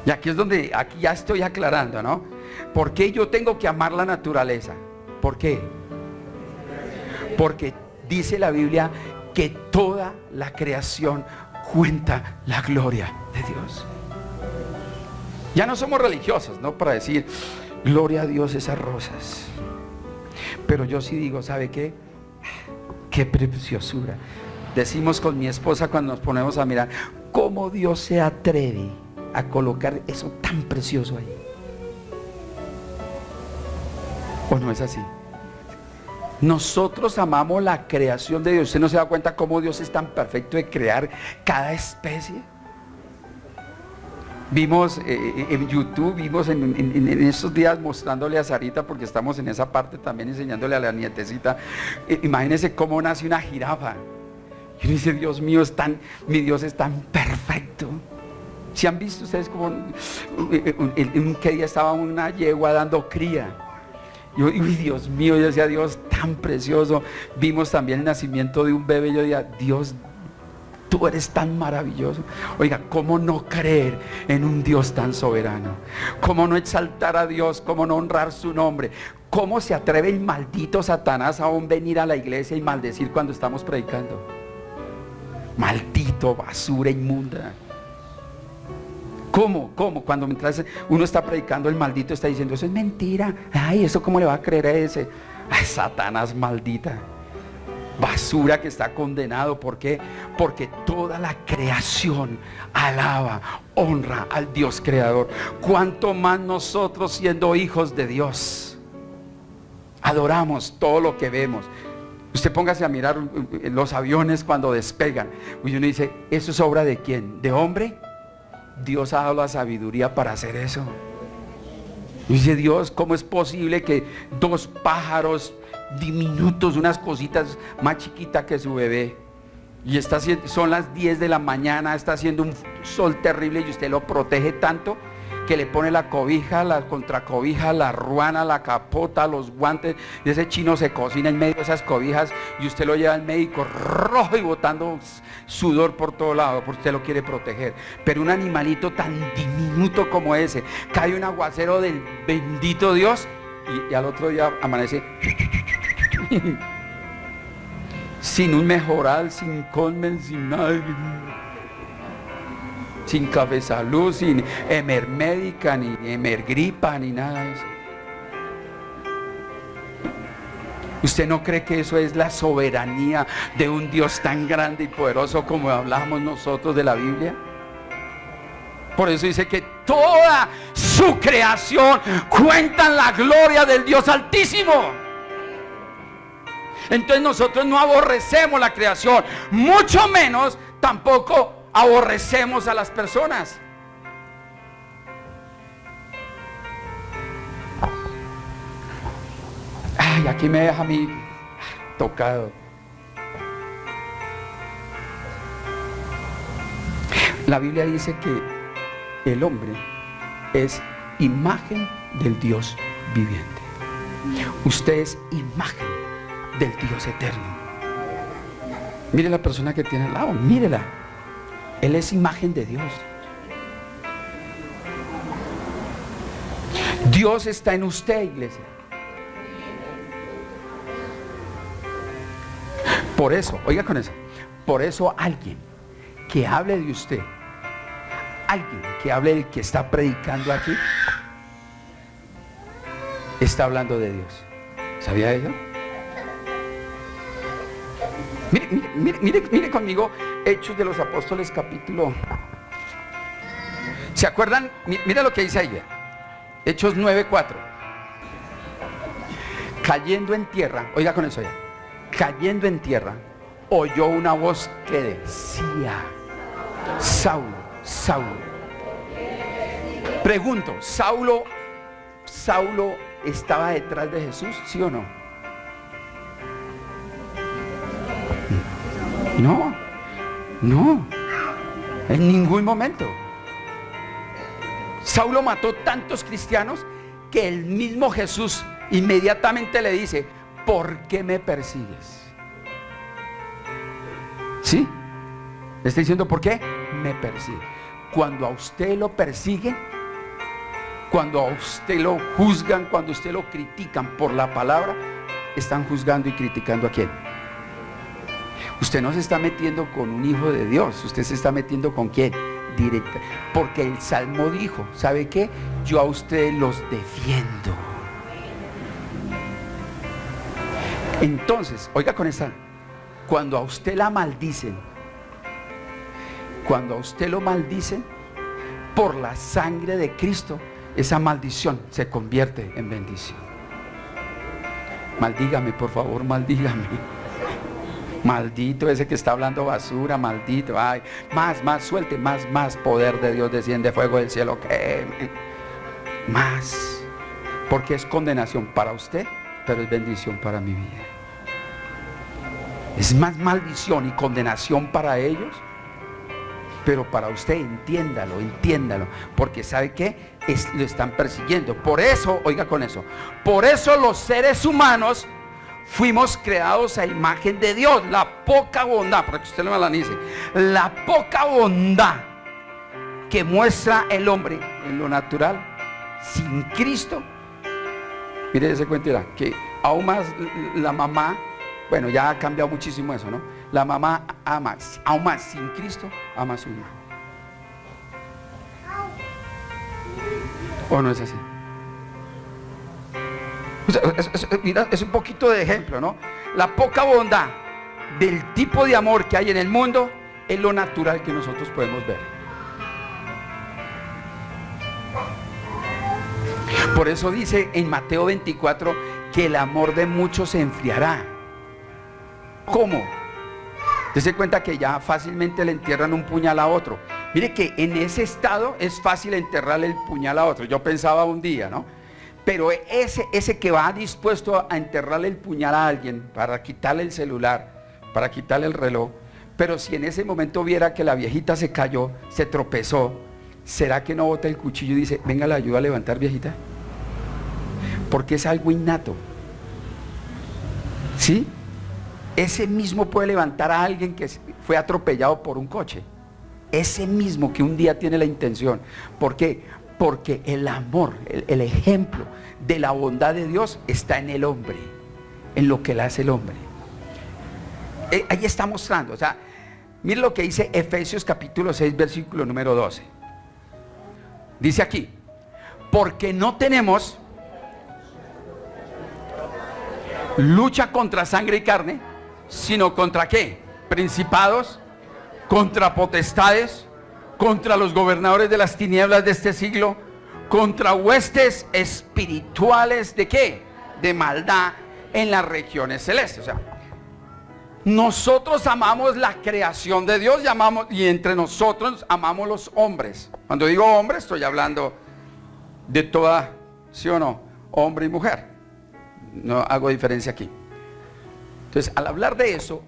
Y aquí es donde, aquí ya estoy aclarando, ¿no? ¿Por qué yo tengo que amar la naturaleza? ¿Por qué? Porque dice la Biblia que toda la creación cuenta la gloria de Dios. Ya no somos religiosos, ¿no? Para decir, gloria a Dios esas rosas. Pero yo sí digo, ¿sabe qué? Qué preciosura. Decimos con mi esposa cuando nos ponemos a mirar, cómo Dios se atreve a colocar eso tan precioso ahí. ¿O no es así? Nosotros amamos la creación de Dios. ¿Usted no se da cuenta cómo Dios es tan perfecto de crear cada especie? Vimos en YouTube, vimos en estos días mostrándole a Sarita, porque estamos en esa parte también enseñándole a la nietecita. Imagínense cómo nace una jirafa. Y uno dice, Dios mío, mi Dios es tan perfecto. ¿Si han visto ustedes como que día estaba una yegua dando cría? Uy, Dios mío, yo decía, Dios tan precioso. Vimos también el nacimiento de un bebé. Yo decía, Dios, Tú eres tan maravilloso. Oiga, ¿cómo no creer en un Dios tan soberano? ¿Cómo no exaltar a Dios? ¿Cómo no honrar su nombre? ¿Cómo se atreve el maldito Satanás aún venir a la iglesia y maldecir cuando estamos predicando? Maldito, basura inmunda. ¿Cómo? Cuando mientras uno está predicando, el maldito está diciendo, eso es mentira. Ay, ¿eso cómo le va a creer a ese? Ay, Satanás maldita. Basura que está condenado. ¿Por qué? Porque toda la creación alaba, honra al Dios creador. Cuanto más nosotros, siendo hijos de Dios, adoramos todo lo que vemos. Usted póngase a mirar los aviones cuando despegan y uno dice, ¿eso es obra de quién? ¿De hombre? Dios ha dado la sabiduría para hacer eso. Y dice Dios, ¿cómo es posible que dos pájaros diminutos, unas cositas más chiquitas que su bebé, y son las 10 de la mañana, está haciendo un sol terrible y usted lo protege tanto que le pone la cobija, la contracobija, la ruana, la capota, los guantes, y ese chino se cocina en medio de esas cobijas y usted lo lleva al médico rojo y botando sudor por todo lado porque usted lo quiere proteger? Pero un animalito tan diminuto como ese, cae un aguacero del bendito Dios y al otro día amanece sin un mejoral, sin Colmen, sin nada, sin Café Salud, sin Emermédica, ni Emergripa, ni nada de eso. ¿Usted no cree que eso es la soberanía de un Dios tan grande y poderoso como hablamos nosotros de la Biblia? Por eso dice que toda su creación cuenta la gloria del Dios Altísimo. Entonces nosotros no aborrecemos la creación, mucho menos tampoco aborrecemos a las personas. Ay, aquí me deja a mí tocado. La Biblia dice que el hombre es imagen del Dios viviente. Usted es imagen del Dios eterno. Mire la persona que tiene al lado, mírela. Él es imagen de Dios. Dios está en usted, iglesia. Por eso, oiga con eso, por eso alguien que hable de usted, alguien que hable del que está predicando aquí, está hablando de Dios. ¿Sabía eso? Mire conmigo Hechos de los Apóstoles capítulo. ¿Se acuerdan? Mira lo que dice ahí. Hechos 9:4. Cayendo en tierra, oiga con eso ya. Cayendo en tierra, oyó una voz que decía: Saulo, Saulo. Pregunto, ¿Saulo estaba detrás de Jesús? ¿Sí o no? No, en ningún momento. Saulo mató tantos cristianos que el mismo Jesús inmediatamente le dice: ¿por qué me persigues? ¿Sí? Le está diciendo: ¿por qué me persigue? Cuando a usted lo persiguen, cuando a usted lo juzgan, cuando a usted lo critican por la palabra, están juzgando y criticando ¿a quién? Usted no se está metiendo con un hijo de Dios, usted se está metiendo ¿con quién? Directa. Porque el Salmo dijo: ¿sabe qué? Yo a ustedes los defiendo. Entonces, oiga con esta, cuando a usted la maldicen, cuando a usted lo maldicen, por la sangre de Cristo, esa maldición se convierte en bendición. Maldígame, por favor, maldígame. Maldito ese que está hablando basura, maldito. Ay, más, suelte, más poder de Dios desciende, fuego del cielo, que más. Porque es condenación para usted, pero es bendición para mi vida. Es más maldición y condenación para ellos, pero para usted, entiéndalo, porque ¿sabe qué? Lo están persiguiendo. Por eso, oiga con eso, por eso los seres humanos fuimos creados a imagen de Dios. La poca bondad, para que usted lo analice, la poca bondad que muestra el hombre en lo natural sin Cristo. Mire ese cuento, que aún más la mamá, bueno, ya ha cambiado muchísimo eso, ¿no? La mamá ama, aún más sin Cristo, ama a su hijo. ¿O no es así? O sea, mira, es un poquito de ejemplo, ¿no? La poca bondad del tipo de amor que hay en el mundo es lo natural que nosotros podemos ver. Por eso dice en Mateo 24 que el amor de muchos se enfriará. ¿Cómo? Dese cuenta que ya fácilmente le entierran un puñal a otro. Mire que en ese estado es fácil enterrarle el puñal a otro. Yo pensaba un día, ¿no? Pero ese que va dispuesto a enterrarle el puñal a alguien para quitarle el celular, para quitarle el reloj, pero si en ese momento viera que la viejita se cayó, se tropezó, ¿será que no bota el cuchillo y dice, venga, la ayuda a levantar, viejita? Porque es algo innato. ¿Sí? Ese mismo puede levantar a alguien que fue atropellado por un coche. Ese mismo que un día tiene la intención. ¿Por qué? Porque el amor, el ejemplo de la bondad de Dios está en el hombre, en lo que le hace el hombre. Ahí está mostrando, o sea, mire lo que dice Efesios capítulo 6, versículo número 12. Dice aquí, porque no tenemos lucha contra sangre y carne, sino contra ¿qué? Principados, contra potestades, contra los gobernadores de las tinieblas de este siglo, contra huestes espirituales de ¿qué? De maldad en las regiones celestes. O sea, nosotros amamos la creación de Dios y entre nosotros amamos los hombres. Cuando digo hombre estoy hablando de toda, ¿sí o no? Hombre y mujer. No hago diferencia aquí. Entonces, al hablar de eso,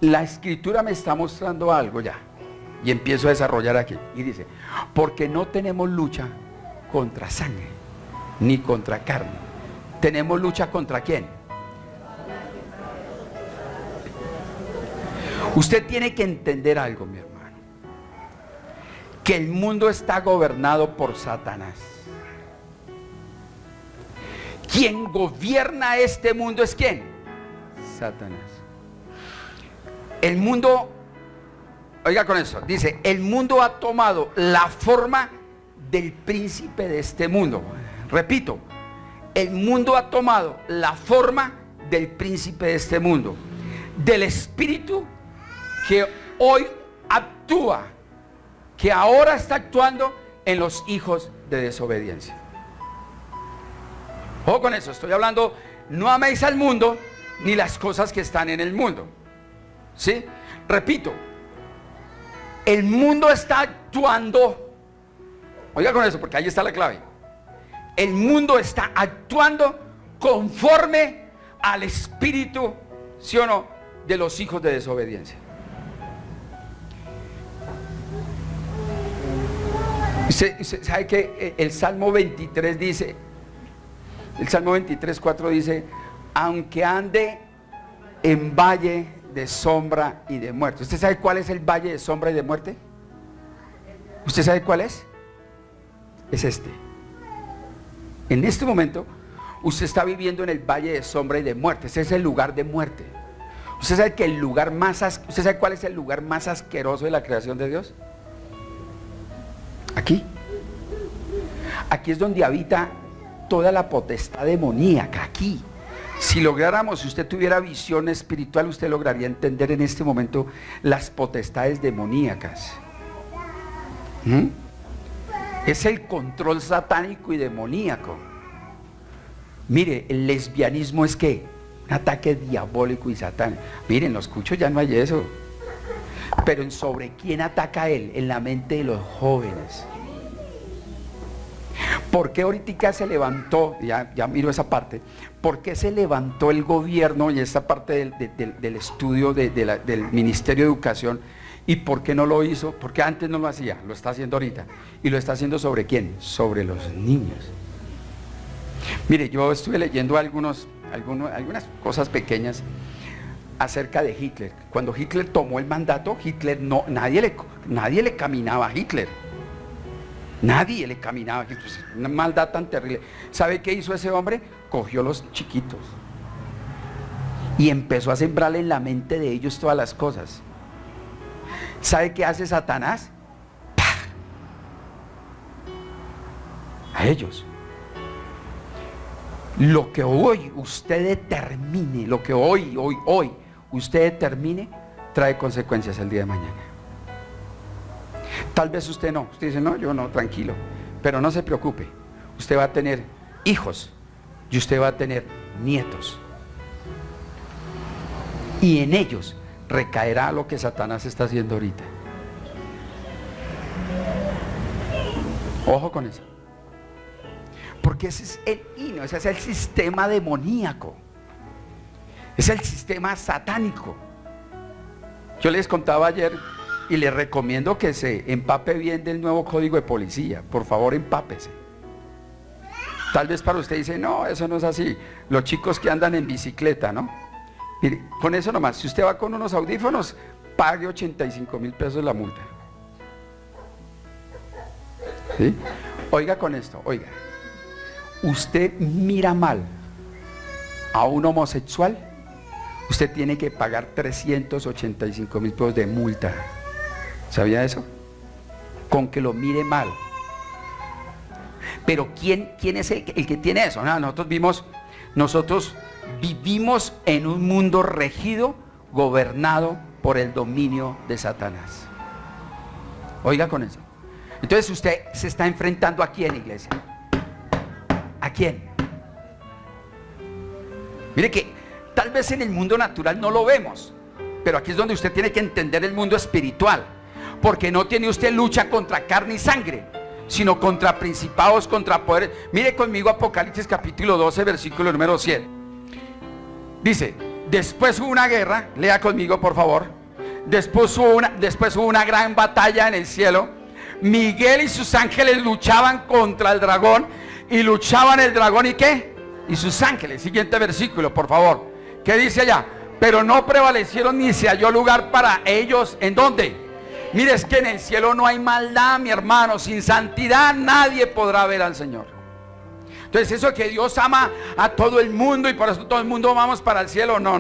la escritura me está mostrando algo ya. Y empiezo a desarrollar aquí. Y dice, porque no tenemos lucha contra sangre, ni contra carne. Tenemos lucha contra ¿quién? Usted tiene que entender algo, mi hermano. Que el mundo está gobernado por Satanás. Quien gobierna este mundo es ¿quién? Satanás. El mundo, oiga con eso, dice, el mundo ha tomado la forma del príncipe de este mundo. Repito, el mundo ha tomado la forma del príncipe de este mundo, del espíritu que hoy actúa, que ahora está actuando en los hijos de desobediencia. Ojo con eso, estoy hablando, no améis al mundo ni las cosas que están en el mundo. ¿Sí? Repito, el mundo está actuando, oiga con eso porque ahí está la clave. El mundo está actuando conforme al espíritu, ¿sí o no?, de los hijos de desobediencia. ¿Sabe que el Salmo 23 dice, el Salmo 23, 4 dice, aunque ande en valle de sombra y de muerte? ¿Usted sabe cuál es el valle de sombra y de muerte? ¿Usted sabe cuál es? Es este. En este momento, usted está viviendo en el valle de sombra y de muerte. Ese es el lugar de muerte. ¿Usted sabe que ¿usted sabe cuál es el lugar más asqueroso de la creación de Dios? Aquí. Aquí es donde habita toda la potestad demoníaca, aquí. Si lográramos, si usted tuviera visión espiritual, usted lograría entender en este momento las potestades demoníacas. Es el control satánico y demoníaco. Mire, el lesbianismo es ¿qué? Un ataque diabólico y satánico. Miren, los cuchos ya no hay eso. Pero ¿sobre quién ataca él? En la mente de los jóvenes. ¿Por qué ahorita se levantó, ya miro esa parte, por qué se levantó el gobierno y esta parte del estudio del Ministerio de Educación, y por qué no lo hizo? Porque antes no lo hacía, lo está haciendo ahorita. ¿Y lo está haciendo sobre quién? Sobre los niños. Mire, yo estuve leyendo algunos algunas cosas pequeñas acerca de Hitler. Cuando Hitler tomó el mandato, nadie le caminaba a Hitler. Nadie le caminaba a Hitler. Una maldad tan terrible. ¿Sabe qué hizo ese hombre? Cogió los chiquitos y empezó a sembrarle en la mente de ellos todas las cosas. ¿Sabe qué hace Satanás? ¡Pah! A ellos. Lo que hoy usted determine, lo que hoy usted determine, trae consecuencias el día de mañana. Tal vez usted no, usted dice, no, yo no, tranquilo, pero no se preocupe, usted va a tener hijos y usted va a tener nietos, y en ellos recaerá lo que Satanás está haciendo ahorita. Ojo con eso, porque ese es el hino, ese es el sistema demoníaco, es el sistema satánico. Yo les contaba ayer y les recomiendo que se empape bien del nuevo código de policía. Por favor, empápese. Tal vez para usted dice, no, eso no es así. Los chicos que andan en bicicleta, ¿no? Mire, con eso nomás, si usted va con unos audífonos, pague 85,000 pesos la multa. ¿Sí? Oiga con esto, oiga. Usted mira mal a un homosexual, usted tiene que pagar 385,000 pesos de multa. ¿Sabía eso? Con que lo mire mal. Pero ¿quién es el que tiene eso? No, nosotros vivimos en un mundo regido, gobernado por el dominio de Satanás. Oiga con eso. Entonces usted se está enfrentando aquí en la iglesia. ¿A quién? Mire que tal vez en el mundo natural no lo vemos, pero aquí es donde usted tiene que entender el mundo espiritual. Porque no tiene usted lucha contra carne y sangre, sino contra principados, contra poderes. Mire conmigo Apocalipsis capítulo 12, versículo número 7. Dice, después hubo una guerra, lea conmigo por favor. Después hubo una gran batalla en el cielo. Miguel y sus ángeles luchaban contra el dragón. Y luchaban el dragón y ¿qué? Y sus ángeles. Siguiente versículo por favor. ¿Qué dice allá? Pero no prevalecieron ni se halló lugar para ellos. ¿En dónde? Mire, es que en el cielo no hay maldad, mi hermano. Sin santidad nadie podrá ver al Señor. Entonces eso que Dios ama a todo el mundo y por eso todo el mundo vamos para el cielo. No.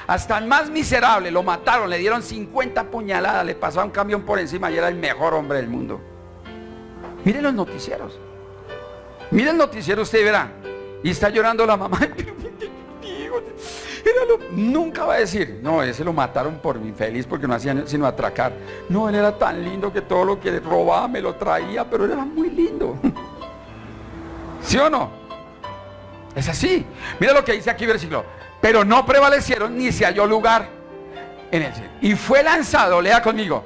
Hasta el más miserable lo mataron, le dieron 50 puñaladas, le pasó un camión por encima y era el mejor hombre del mundo. Miren los noticieros. Miren el noticiero, usted verá. Y está llorando la mamá. Nunca va a decir, no, ese lo mataron por infeliz porque no hacían sino atracar. No, él era tan lindo que todo lo que robaba me lo traía, pero era muy lindo. ¿Sí o no? Es así. Mira lo que dice aquí versículo. Pero no prevalecieron ni se halló lugar en el cielo. Y fue lanzado, lea conmigo.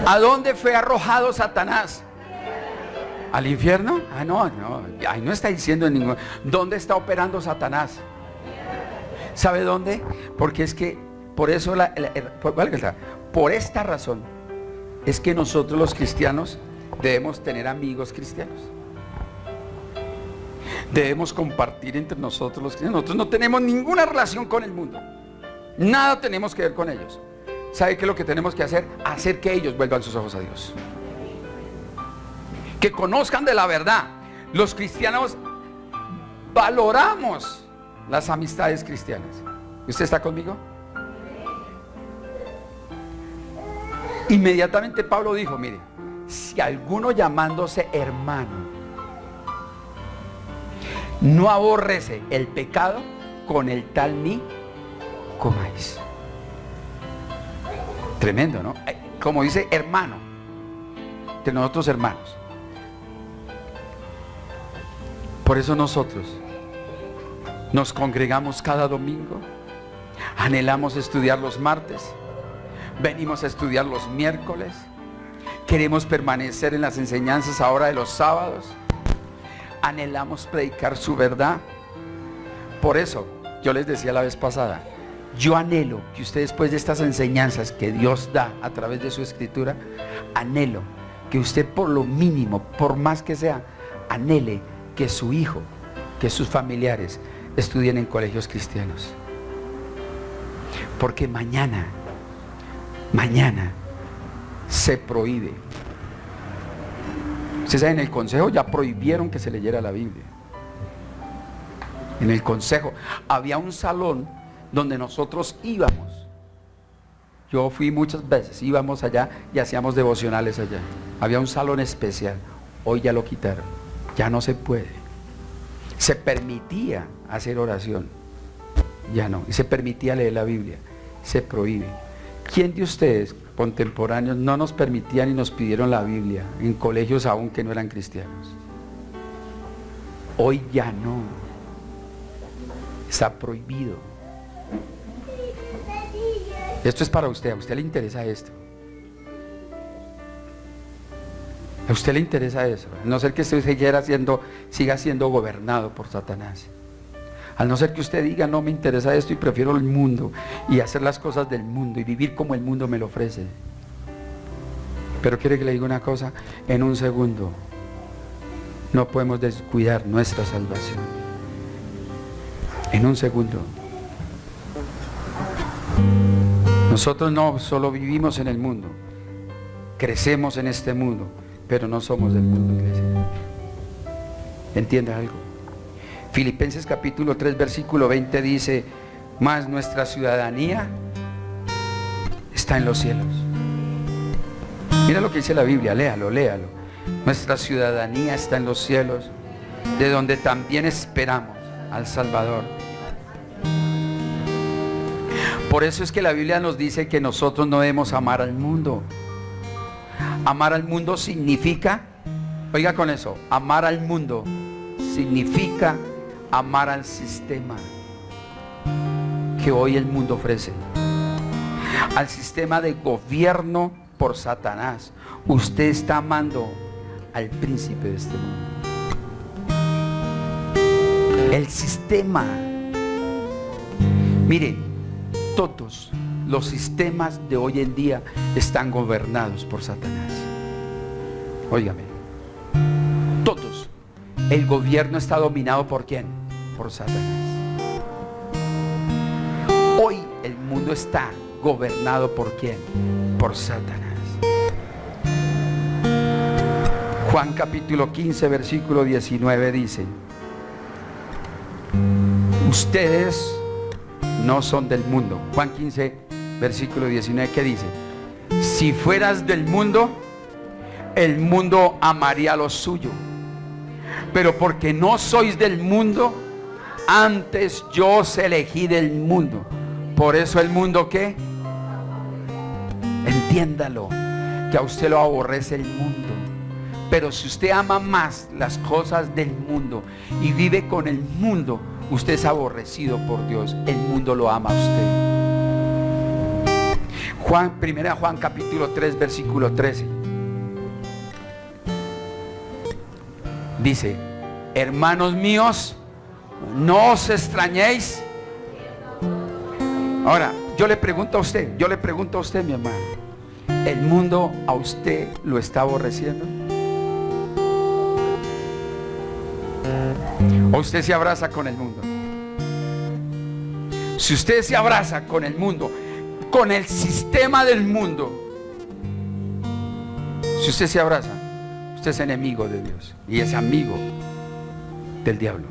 ¿A dónde fue arrojado Satanás? ¿Al infierno? No, ahí no está diciendo en ningún. ¿Dónde está operando Satanás? ¿Sabe dónde? Porque es que por eso por esta razón es que nosotros los cristianos debemos tener amigos cristianos. Debemos compartir entre nosotros los cristianos. Nosotros no tenemos ninguna relación con el mundo. Nada tenemos que ver con ellos. ¿Sabe qué es lo que tenemos que hacer? Hacer que ellos vuelvan sus ojos a Dios. Que conozcan de la verdad. Los cristianos valoramos las amistades cristianas. ¿Usted está conmigo? Inmediatamente Pablo dijo, mire, si alguno llamándose hermano no aborrece el pecado, con el tal ni comáis. Tremendo, ¿no? Como dice hermano, de nosotros hermanos. Por eso nosotros nos congregamos cada domingo, anhelamos estudiar los martes, venimos a estudiar los miércoles, queremos permanecer en las enseñanzas ahora de los sábados, anhelamos predicar su verdad. Por eso yo les decía la vez pasada, yo anhelo que usted, después de estas enseñanzas que Dios da a través de su escritura, anhelo que usted, por lo mínimo, por más que sea, anhele que su hijo, que sus familiares estudien en colegios cristianos. Porque mañana se prohíbe. Ustedes saben, en el consejo ya prohibieron que se leyera la Biblia. En el consejo había un salón donde nosotros íbamos. Yo fui muchas veces, íbamos allá y hacíamos devocionales allá. Había un salón especial. Hoy ya lo quitaron. Ya no se puede. Se permitía hacer oración. Ya no. Y se permitía leer la Biblia. Se prohíbe. ¿Quién de ustedes contemporáneos no nos permitían y nos pidieron la Biblia en colegios aún que no eran cristianos? Hoy ya no. Está prohibido. Esto es para usted. ¿A usted le interesa esto? ¿A usted le interesa eso? A no ser que usted siga siendo gobernado por Satanás. A no ser que usted diga, no me interesa esto y prefiero el mundo y hacer las cosas del mundo y vivir como el mundo me lo ofrece. Pero quiere que le diga una cosa, en un segundo no podemos descuidar nuestra salvación. En un segundo. Nosotros no solo vivimos en el mundo, crecemos en este mundo, pero no somos del mundo, iglesia. ¿Entiende algo? Filipenses capítulo 3 versículo 20 dice, mas nuestra ciudadanía está en los cielos. Mira lo que dice la Biblia, léalo. Nuestra ciudadanía está en los cielos, de donde también esperamos al Salvador. Por eso es que la Biblia nos dice que nosotros no debemos amar al mundo. Amar al mundo significa, oiga con eso, amar al mundo significa amar al sistema que hoy el mundo ofrece, al sistema de gobierno por Satanás. Usted está amando al príncipe de este mundo, el sistema. Mire, todos los sistemas de hoy en día están gobernados por Satanás. Óigame, todos. El gobierno está dominado ¿por quién? Por Satanás. Hoy el mundo está gobernado ¿por quién? Por Satanás. Juan capítulo 15 versículo 19 dice, ustedes no son del mundo. Juan 15 versículo 19, ¿qué dice? Si fueras del mundo, el mundo amaría lo suyo. Pero porque no sois del mundo, antes yo os elegí del mundo. Por eso el mundo, ¿qué? Entiéndalo, que a usted lo aborrece el mundo. Pero si usted ama más las cosas del mundo y vive con el mundo, usted es aborrecido por Dios. El mundo lo ama a usted. Primera Juan capítulo 3 versículo 13 dice, hermanos míos, no os extrañéis. Ahora, yo le pregunto a usted, mi hermano, ¿el mundo a usted lo está aborreciendo? ¿O usted se abraza con el mundo? Si usted se abraza con el mundo, con el sistema del mundo, si usted se abraza, usted es enemigo de Dios y es amigo del diablo.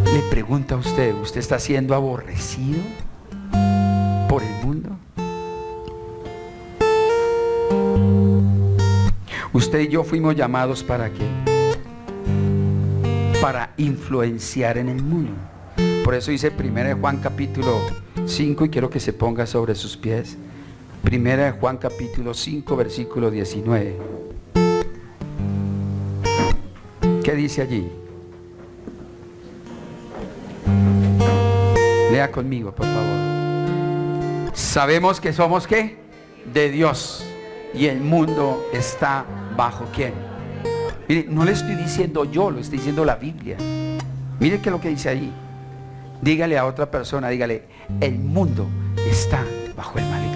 Le pregunta a usted, ¿usted está siendo aborrecido por el mundo? Usted y yo fuimos llamados ¿para qué? Para influenciar en el mundo. Por eso dice 1 Juan capítulo 5, y quiero que se ponga sobre sus pies. 1 Juan capítulo 5 versículo 19. ¿Qué dice allí? Lea conmigo, por favor. Sabemos que somos ¿qué? De Dios, y el mundo está bajo ¿quién? Mire, no le estoy diciendo yo, lo está diciendo la Biblia. Mire que lo que dice ahí. Dígale a otra persona, dígale, el mundo está bajo el maligno.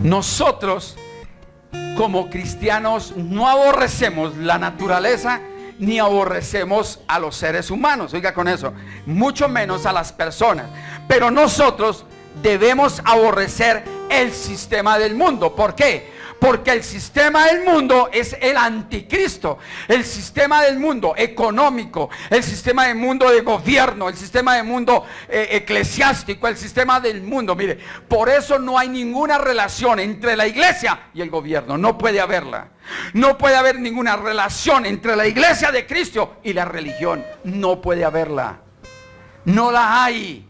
Nosotros como cristianos no aborrecemos la naturaleza ni aborrecemos a los seres humanos, oiga con eso, mucho menos a las personas, pero nosotros debemos aborrecer el sistema del mundo. ¿Por qué? Porque el sistema del mundo es el anticristo. El sistema del mundo económico, el sistema del mundo de gobierno, el sistema del mundo eclesiástico, el sistema del mundo. Mire, por eso no hay ninguna relación entre la iglesia y el gobierno. No puede haberla. No puede haber ninguna relación entre la iglesia de Cristo y la religión. No puede haberla. No la hay.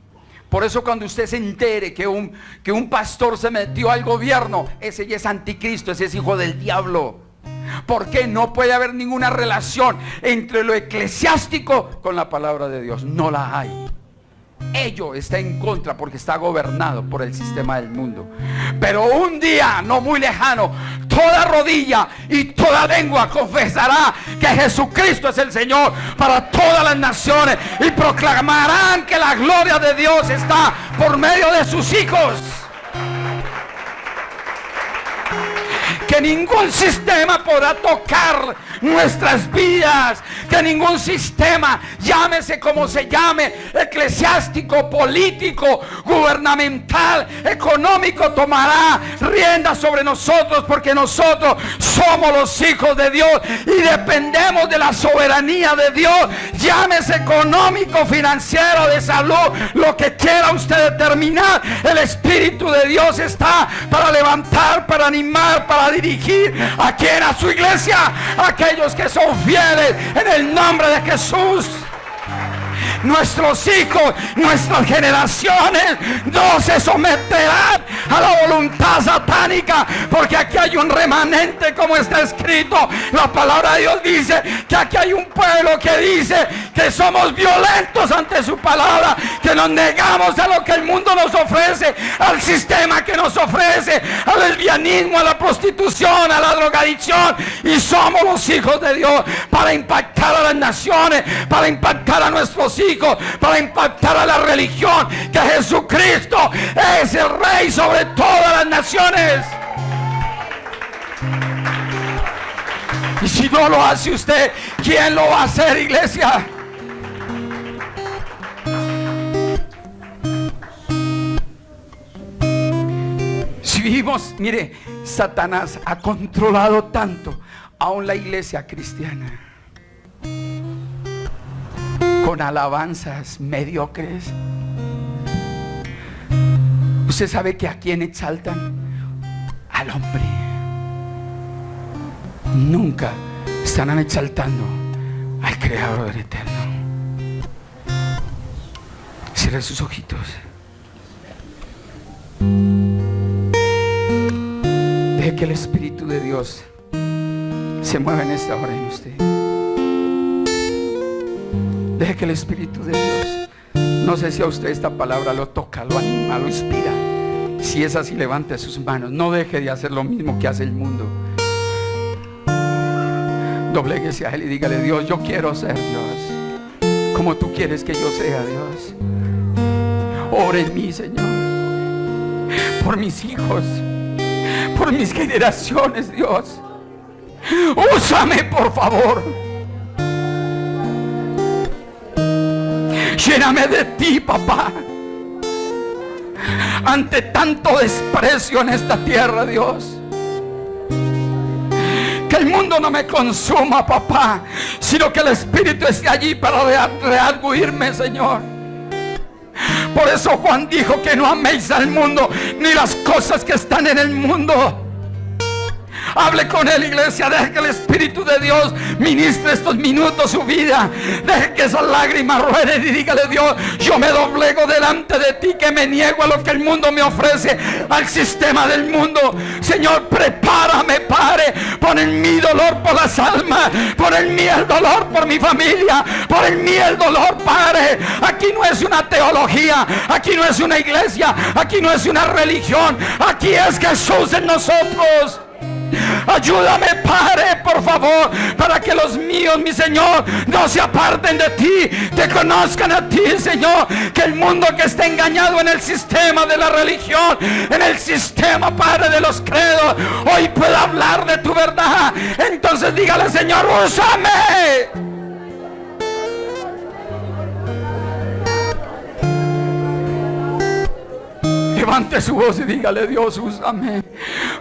Por eso cuando usted se entere que un pastor se metió al gobierno, ese ya es anticristo, ese es hijo del diablo. Porque no puede haber ninguna relación entre lo eclesiástico con la palabra de Dios. No la hay. Ello está en contra porque está gobernado por el sistema del mundo. Pero un día no muy lejano, toda rodilla y toda lengua confesará que Jesucristo es el Señor para todas las naciones, y proclamarán que la gloria de Dios está por medio de sus hijos. Que ningún sistema podrá tocar nuestras vidas, que ningún sistema, llámese como se llame, eclesiástico, político, gubernamental, económico, tomará rienda sobre nosotros, porque nosotros somos los hijos de Dios y dependemos de la soberanía de Dios, llámese económico, financiero, de salud, lo que quiera usted determinar. El Espíritu de Dios está para levantar, para animar, para dirigir a quien, a su iglesia, a aquellos que son fieles en el nombre de Jesús. Nuestros hijos, nuestras generaciones no se someterán a la voluntad satánica, porque aquí hay un remanente, como está escrito. La palabra de Dios dice que aquí hay un pueblo que dice que somos violentos ante su palabra, que nos negamos a lo que el mundo nos ofrece, al sistema que nos ofrece, al lesbianismo, a la prostitución, a la drogadicción, y somos los hijos de Dios para impactar a las naciones, para impactar a nuestros hijos, para impactar a la religión, que Jesucristo es el Rey sobre todas las naciones. Y si no lo hace usted, ¿quién lo va a hacer, iglesia? Si vivimos, mire, Satanás ha controlado tanto aún la iglesia cristiana, con alabanzas mediocres. Usted sabe que a quién exaltan, al hombre. Nunca estarán exaltando al Creador eterno. Cierre sus ojitos. Deje que el Espíritu de Dios se mueva en esta hora en usted. Deje que el Espíritu de Dios, no sé si a usted esta palabra lo toca, lo anima, lo inspira. Si es así, levante sus manos. No deje de hacer lo mismo que hace el mundo. Dobléguese a Él y dígale: Dios, yo quiero ser Dios como tú quieres que yo sea, Dios. Ora en mí, Señor, por mis hijos, por mis generaciones, Dios. Úsame, por favor. Lléname de ti, papá. Ante tanto desprecio en esta tierra, Dios, que el mundo no me consuma, papá, sino que el Espíritu esté allí para redarguirme, Señor. Por eso Juan dijo que no améis al mundo ni las cosas que están en el mundo. Hable con Él, iglesia. Deje que el Espíritu de Dios ministre estos minutos su vida. Deje que esas lágrimas rueden y dígale: Dios, yo me doblego delante de ti, que me niego a lo que el mundo me ofrece, al sistema del mundo. Señor, prepárame, Padre. Pon en mí dolor por las almas, pon en mí el dolor por mi familia, pon en mí el dolor, Padre. Aquí no es una teología, aquí no es una iglesia, aquí no es una religión, aquí es Jesús en nosotros. Ayúdame, Padre, por favor, para que los míos, mi Señor, no se aparten de ti, te conozcan a ti, Señor. Que el mundo que está engañado en el sistema de la religión, en el sistema, Padre, de los credos, hoy pueda hablar de tu verdad. Entonces dígale, Señor, úsame. Levante su voz y dígale: Dios, úsame.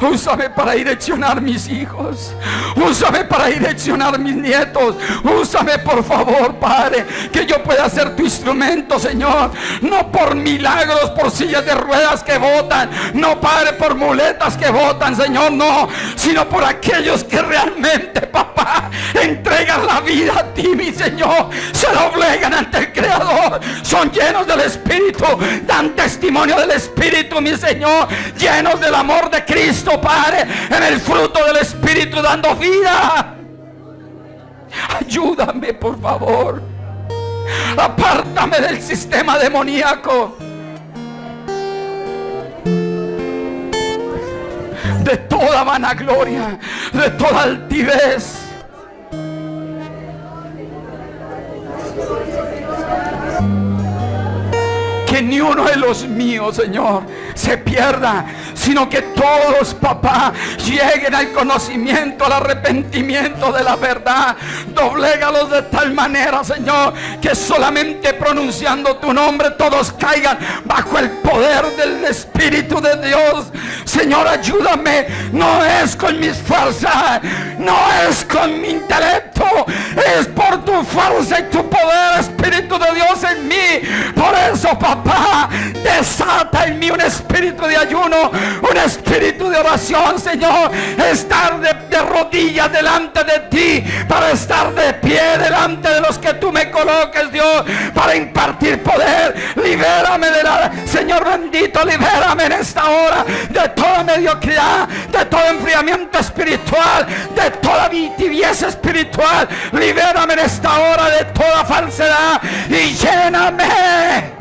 Úsame para direccionar mis hijos. Úsame para direccionar mis nietos. Úsame, por favor, Padre, que yo pueda ser tu instrumento, Señor. No por milagros, por sillas de ruedas que botan. No, Padre, por muletas que botan, Señor, no. Sino por aquellos que realmente, papá, entregan la vida a ti, mi Señor. Se doblegan ante el Creador. Son llenos del Espíritu. Dan testimonio del Espíritu, mi Señor, llenos del amor de Cristo, Padre, en el fruto del Espíritu, dando vida. Ayúdame, por favor. Apártame del sistema demoníaco, de toda vanagloria, de toda altivez. Que ni uno de los míos, Señor, se pierda, sino que todos, papá, lleguen al conocimiento, al arrepentimiento de la verdad. Doblégalos de tal manera, Señor, que solamente pronunciando tu nombre todos caigan bajo el poder del Espíritu de Dios. Señor, ayúdame. No es con mis fuerzas, no es con mi intelecto, es por tu fuerza y tu poder, Espíritu de Dios, en mí. Por eso, papá, desata en mí un espíritu de ayuno, un espíritu de oración, Señor. Estar de rodillas delante de ti, para estar de pie delante de los que tú me coloques, Dios, para impartir poder. Libérame de la, Señor bendito, libérame en esta hora de toda mediocridad, de todo enfriamiento espiritual, de toda tibieza espiritual. Libérame en esta hora de toda falsedad y lléname.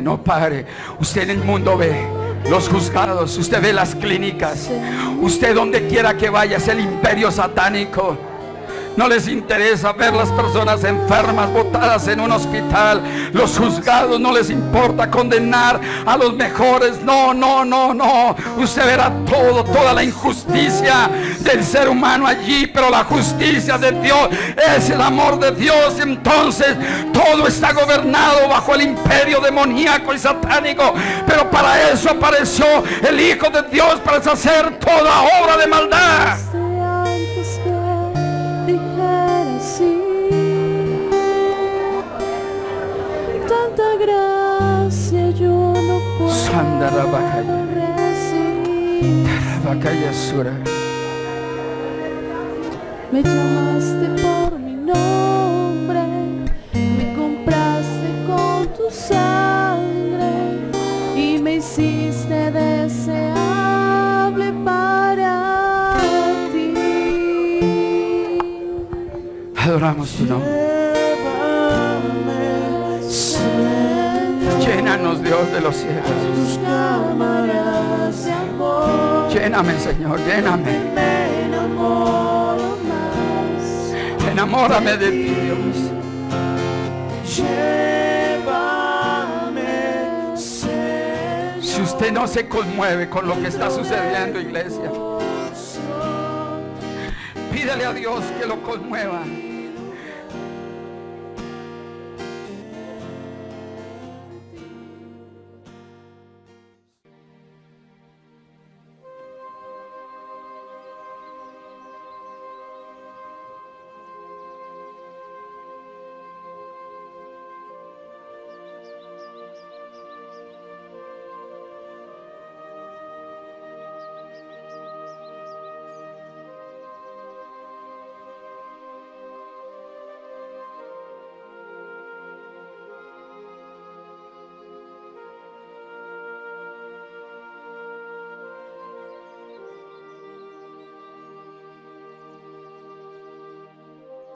No pare. Usted en el mundo ve los juzgados, usted ve las clínicas, usted donde quiera que vaya es el imperio satánico. No les interesa ver las personas enfermas botadas en un hospital. Los juzgados no les importa condenar a los mejores. No. Usted verá toda la injusticia del ser humano allí, pero la justicia de Dios es el amor de Dios. Entonces todo está gobernado bajo el imperio demoníaco y satánico. Pero para eso apareció el Hijo de Dios, para deshacer toda obra de maldad. Tanta gracia yo no puedo recibir. Me llamaste por mi nombre, me compraste con tu sangre y me hiciste deseable para ti. Adoramos tu nombre. Llénanos, Dios de los cielos. Lléname, Señor, lléname. Enamórame de ti, Dios. Si usted no se conmueve con lo que está sucediendo, iglesia, pídele a Dios que lo conmueva.